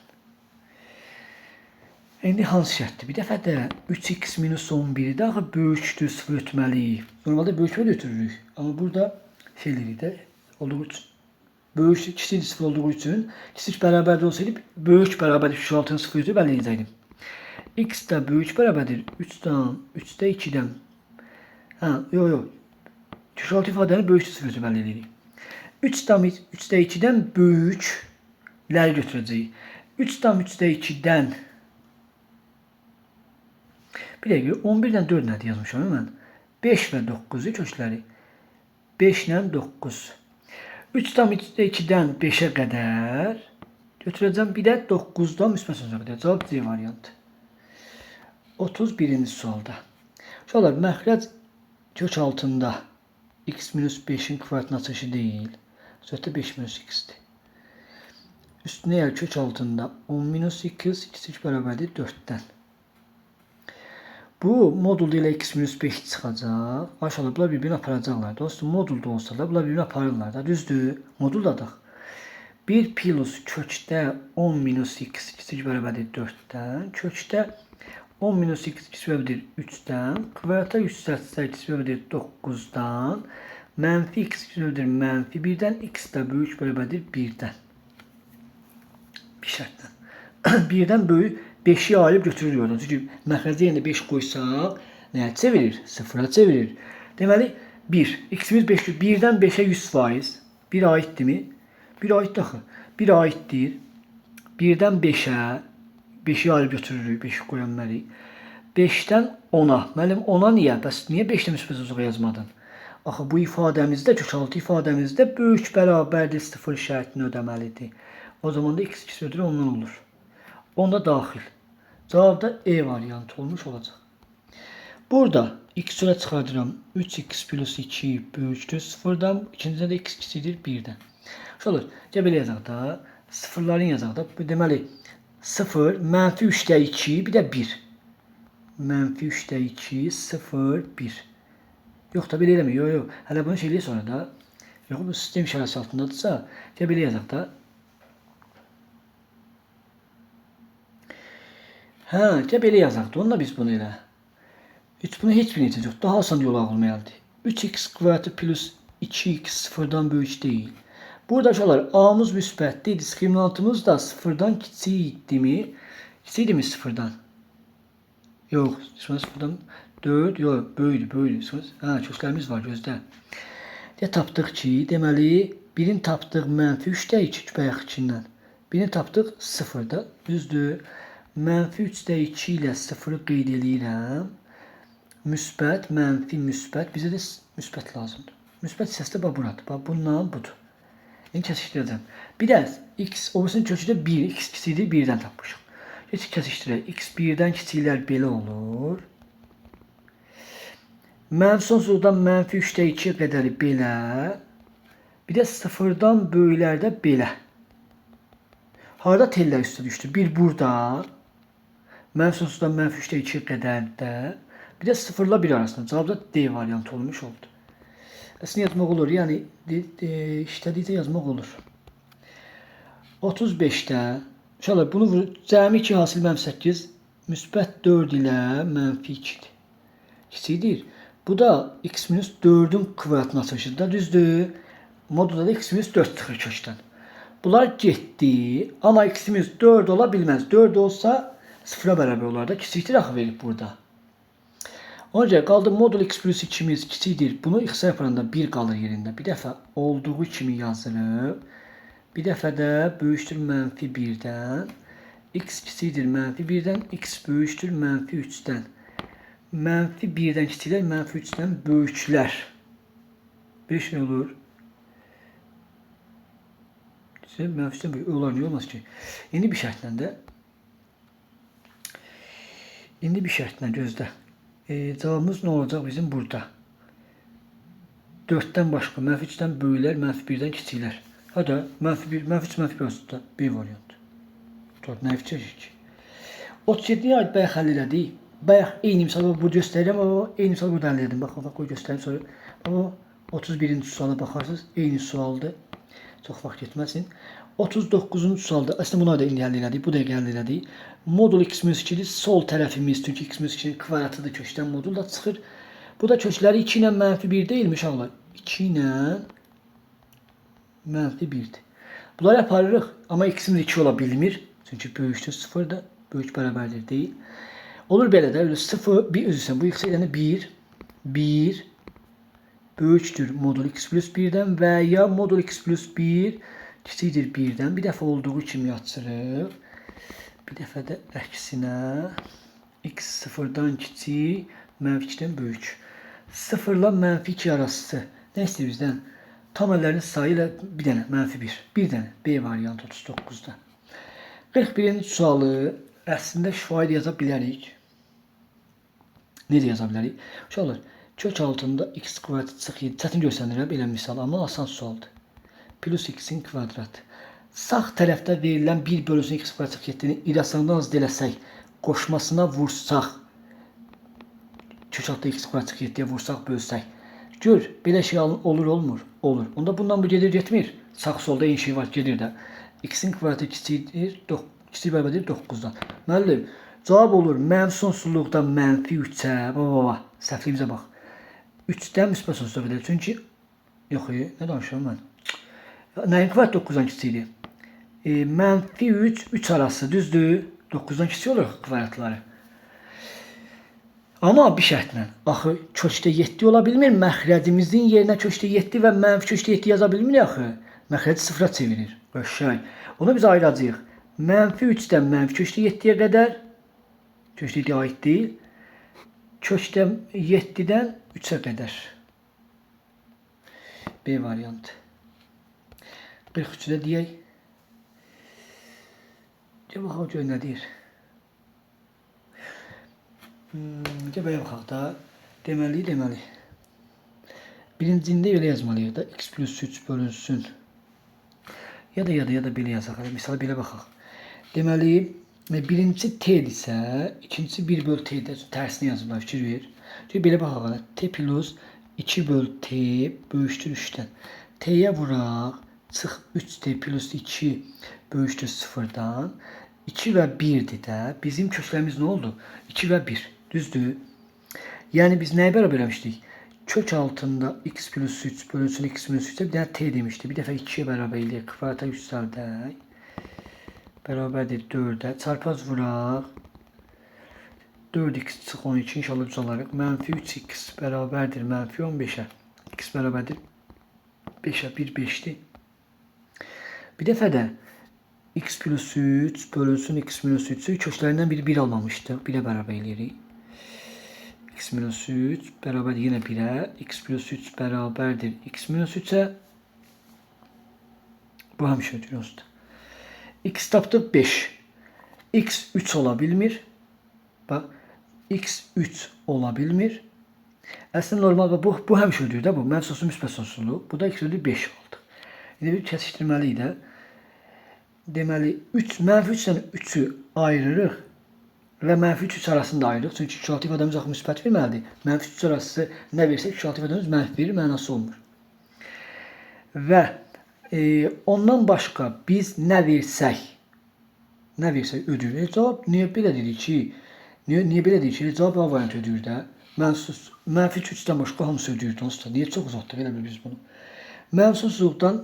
İndi hansı şərtdir? Bir dəfə də 3x minus 11-i də axı böyükdür 0 ötməliyik. Normalda böyükmə götürürük. Amma burada şey edirik də, olduğu üçün. Böyük kiçik 0 olduğu üçün, kiçik bərabərdə olsaydı, böyük bərabərdir 3-6-nın 0 üzrü bəlli edəcəkdim. X də böyük bərabərdir 3-dən, 3-də 2-dən. Hə, yox. 3-6 ifadəni böyük 0 üzrü bəlli edirik. 3-də 2-dən böyükləri götürəcəyik. 3-də 2-dən bir dəqiqə, 11-dən 4 nədir yazmışam mən? 5 və 9-u kökləri. 5 ilə 9. 3-2-dən 5-ə qədər götürəcəm. Bir də 9-dan müsbət sözə qədər. Cavab C variantı. 31-ci sualda. Uşaqlar, məxrəc kök altında x minus 5-in kvadratının açılışı deyil. Söhbətdə 5 minus x-dir. Üstünə yer kök altında 10 minus x, x bərabərdir 4-dən. Bu modulda ilə x minus 5 çıxacaq. Aşağıda bunlar bir-birini aparacaqlar. Dostum, modulda olsa da bunlar bir-birini aparırlar da. Düzdür, moduldadıq. 1 plus kökdə 10 minus x, x bərabərdir 4-dən. Kökdə 10 minus x, x bərabərdir 3-dən. Kvadrata yüksəltsək, x bərabərdir 9-dan. Mənfi x, x bərabərdir mənfi 1-dən. X də böyük bərabərdir 1-dən. Bir şərtlə. 1-dən böyük 5'i alıp götürüyoruz. Çünkü məxrəcə yerine 5 qoysaq, nəyə çevirir? 0'a çevirir. Deməli, 1. X'imiz 5'dir. 1'dən 5'ə 100%. 1 aiddir mi? 1 aiddir axı. 1 aiddir. 1'dən 5'ə 5'i alıp götürürük. 5'i qoyanmalıyıq. 5'dən 10'a. Müəllim 10'a niyə? Bəs niyə 5'də müsbət uzuğa yazmadın? Axı bu ifadəmizdə, kökaltı ifadəmizdə böyük bərabərdir 0 şərtini ödəməlidir. O zaman da x ödülü ondan olur. Onda daxil. Cavab da E variantı olmuş olacaq. Burada x üzrə çıxardıram. 3x plus 2 böyükdür 0'dan. İkincide de x kiçikdir 1'dən. Şu olur. Belə yazaq da. Sıfırların yazaq da. Deməli 0, mənfi 3'də 2, bir də 1. Mənfi 3'də 2, 0, 1. Yox da belə eləmir. Yox. Hələ bunu şeyliyə sonra da. Yox, bu sistem işarəsi altındadırsa. Belə yazaq da. Hə, belə yazaqdı. Onunla biz bunu elə. Bunu heç bir netice yok. Daha asan yol almalıdır. 3x kvadratı plus 2x sıfırdan büyük değil. Burada uşaqlar a'mız müsbətdir. Diskriminantımız da sıfırdan kiçikdir mi? Kiçikdir mi sıfırdan? Yox. Sıfırdan 4. Yox. Böyüdür. Ha, köklərimiz var gözdə. Tapdıq ki, deməli birin tapdıq mənfi 3'də 2 bayaq 2-dən. Birini tapdıq 0'da. Düzdür. Mənfi 3'də 2 ilə 0'ı qeyd edirəm. Müsbət, mənfi, müsbət. Bizə də müsbət lazımdır. Müsbət hissəsi də buradır. Bax, bundan budur. İndi kəsişdirəcəm. Bir də x, obrisinin kökü də 1. X kiçikdir, 1'dən tapmışıq. Heç kəsişdirək. X 1'dən kiçiklər belə olur. Mənfi sonsuzluqdan mənfi 3'də 2'yə qədəri belə. Bir də 0'dan böyüklərdə belə. Harada tellər üstə düşdü? Bir burada. Mənfi sonsuzdan mənfi 3'də 2'yə qədər də. Bir də 0 ilə 1 arasında. Cavab da D variantı olmuş oldu. Əslində yazmaq olur. Yəni işlədikcə yazmaq olur. 35'də uşaqlar bunu vurur. Cəmi 2 hasil mənfi 8. Müsbət 4 ilə mənfi 2'dir. Kiçikdir. Bu da x minus 4'ün kvadratına açılışıdır da, düzdür. Modulda da x minus 4 çıxır kökdən. Bunlar getdi. Amma x minus 4 ola bilməz. 4 olsa 0'a bərabər olar da. Kiçikdir axı verib burada. Ona görə qaldı modul x plus 2'miz kiçikdir. Bunu x-ə yaparanda 1 qalır yerində. Bir dəfə olduğu kimi yazılıb. Bir dəfə də böyükdür mənfi 1'dən. X kiçikdir mənfi 1'dən. X böyükdür mənfi 3'dən. Mənfi 1'dən kiçiklər, mənfi 3'dən böyüklər. Bir şey olur. Mənfi 3'dən böyük olar, niyə olmaz ki? İndi bir şərtlə gözlə. Cevabımız ne olacak bizim burada? 4'ten başqa mənfi 3-dən böyüklər, mənfi 1-dən kiçiklər. Hadi mənfi 1, mənfi 3, mənfi 1 olsa bir variant. Dörd nə fikirləşir ki? 37-yə aid bayaq həll elədik. Bayaq eyni misalı bu göstərirəm, amma eyni misalı burada həll edim. Bax, qoy göstərim sonra. Amma 31-ci suala baxarsınız, eyni sualdır. Çox vaxt getməsin. 39-cu sualda, əslində buna da indi həll elədik, bu da həll elədik. Modul x-2-dir, sol tərəfimiz, çünki x-2-nin kvadratıdır, köşdən modul da çıxır. Bu da köşləri 2 ilə mənfi 1 deyilmiş ağlar. 2 ilə mənfi 1'dir. Bunları yaparırıq, amma x-imiz 2 ola bilmir. Çünki böyükdür 0-dır, böyük bərabərdir deyil. Olur belə də, 0, 1 üzrsən, bu x edəni 1, 1 böyükdür modul x plus 1'dən və ya modul x plus 1 kiçikdir 1'dən. Bir dəfə olduğu kimi yazırıq. Bir dəfə də əksinə x 0-dan kiçik, mənfi 2-dən böyük. 0 ilə mənfi 2 arası nə istəyir bizdən? Tam əllərinin sayı ilə bir dənə, mənfi 1. Bir dənə, B variantı 39-da. 41-ci sualı əslində şifaid yaza bilərik. Necə yaza bilərik? Uşaqlar, kök altında x kvadrat çıx 7. Çətin görsənirəm belə misal, amma asan sualdır. Plus x-in kvadratı. Sağ tərəfdə verilən 1 bölünsün x kvadrat çıx 7-ni irrasionaldan az eləsək, qoşmasına vursaq, kök altında x kvadrat çıx 7-yə vursaq, bölsək. Gör, belə şey olur, olmur? Olur. Onda bundan bu gedir, getmir. Sağ solda eyni şey var, gedir də. X-in kvadratı kiçikdir, kiçik bərabərdir 9-dan. Müəllim, cavab olur mənfi sonsuzluqdan mənfi 3-ə. Baba, səhvliyimizə bax. 3-dən müsbət sonsuzluq edir. Çünki, yox, nə danışıyorum mən? Nəyin kvadrat 9-dan kiçikdir? Mənfi 3, 3 arası, düzdür? 9-dan kiçik olur kvadratları. Amma bir şərtlə, axı köşdə 7 ola bilmir, məxrəcimizin yerinə köşdə 7 və mənfi köşdə 7 yaza bilmir axı. Məxrəci sıfıra çevirir. Qəşəng. Onu biz ayıracağıq. Mənfi 3-dən mənfi köşdə 7-yə qədər, köşdə 7-yə aid deyil, köşdə 7-dən 3-ə qədər. B variantı. 43-də deyək. Gəl baxaq gör nə deyir. Gəbəyə baxaq da. Deməli. Birincində elə yazmalıyıq da. X plus 3 bölünsün. Ya da belə yazaq. Misal belə baxaq. Deməli, birinci T-dirsə, ikincisi 1 bölü T-dir. Tərsini yazırlar, fikir ver. Belə baxaq. T plus 2 bölü T böyükdür 3-dən. T-yə vuraq. Çıx 3T plus 2 böyükdür 0-dan. 2 və 1'dir də. Bizim köklərimiz nə oldu? 2 və 1. Düzdür. Yəni biz nəyə bərabər eləmişdik? Kök altında x plus 3 bölünsün x minus 3'ə bir dənə t demişdi. Bir dəfə 2'yə bərabər eləyək. Kvadrata yüksəldək. Bərabərdir 4'ə. Çarpaz vuraq. 4x çıx 12 inşallah düzələrək. Mənfi 3x bərabərdir mənfi 15'ə. X bərabərdir 5'ə. 1 5'dir. Bir dəfə də x plus 3 bölünsün x minus 3'ü köklərindən biri 1 almamışdıq. 1'ə bərabər eləyirik. X minus 3 bərabər yenə 1'ə. X plus 3 bərabərdir x minus 3'ə. Bu həmişə ödürüyoruz. X tapdıq 5. X 3 ola bilmir. Bax, X 3 ola bilmir. Əslində normal bu həmişə ödür də bu. Mənfi sonsuzluq, müsbət sonsuzluq. Bu da X ödür 5 oldu. İndi bir kəsişdirməliyik də. Deməli, mənfi 3-dən 3'ü ayırırıq. Və mənfi 3 arasında ayırıq. Çünki 2 ifadəmiz axı müsbət verməlidir. Mənfi 3 arası nə versək 2 ifadəmiz mənfi verir, mənası olmur. Və ondan başqa biz nə versək ödür. Cavab niyə belə dedik ki? Niyə belə dedik ki? Cavab A variantı ödür də. Mənfi 3-dən başqa hamısı ödür. Niyə çox uzaqdıq elə biz bunu? Mənfi sonsuzluqdan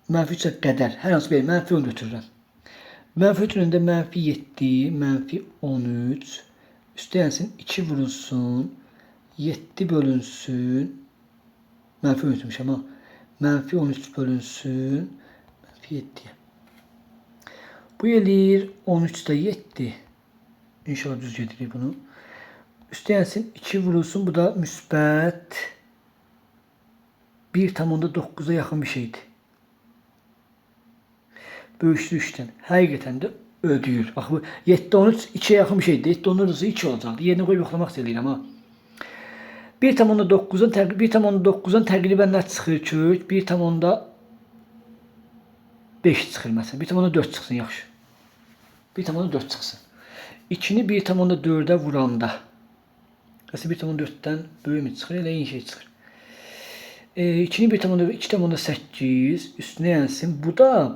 mənfi 3'ə qədər hər hansı bir mənfi 10 götürürəm. Mənfi 3'ün önündə mənfi 7, mənfi 13, üstəyənsin 2 vurulsun, 7 bölünsün, mənfi 13'müş ama mənfi 13 bölünsün, mənfi 7'yə. Bu eləyir 13'də 7. İnşallah düz gedirik bunu. Üstəyənsin 2 vurulsun, bu da müsbət 1,9'a yaxın bir şeydir. Böyükdür 3'dən. Həqiqətən də ödəyir. Bax bu 7 13 2'yə yaxın bir şeydir. 7 13 2 olacaqdı. Yerinə qoyub yoxlamaq istəyirəm ha. 1,9'un 1,9'dan təqribən nə çıxır kök? 1,5 çıxır məsələn. 1,4 çıxsın yaxşı. 1,4 çıxsın. 2-ni 1,4'ə vuranda. Qəsə 1,4'dən böyük mü çıxır? Elə eyni şey çıxır. 2'ni 1,4, 2,8 üstünə yensin. Bu da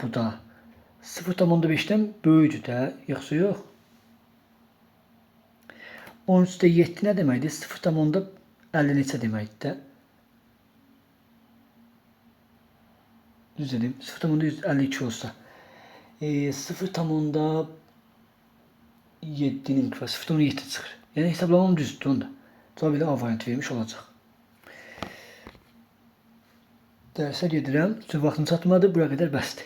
0,5'dən böyükdür də. Yoxsa yox? 13/7 nə deməkdir? 0,50 neçə deməkdir də? Düz dedim. 0,152 olsa. 0,7'nin küpəsi 0,7 çıxır. Yəni hesablamam düzdür onda. Cavab ilə A variantı vermiş olacaq. Dərsə gedirəm. Üçün vaxtım çatmadı. Bura qədər bəsdir.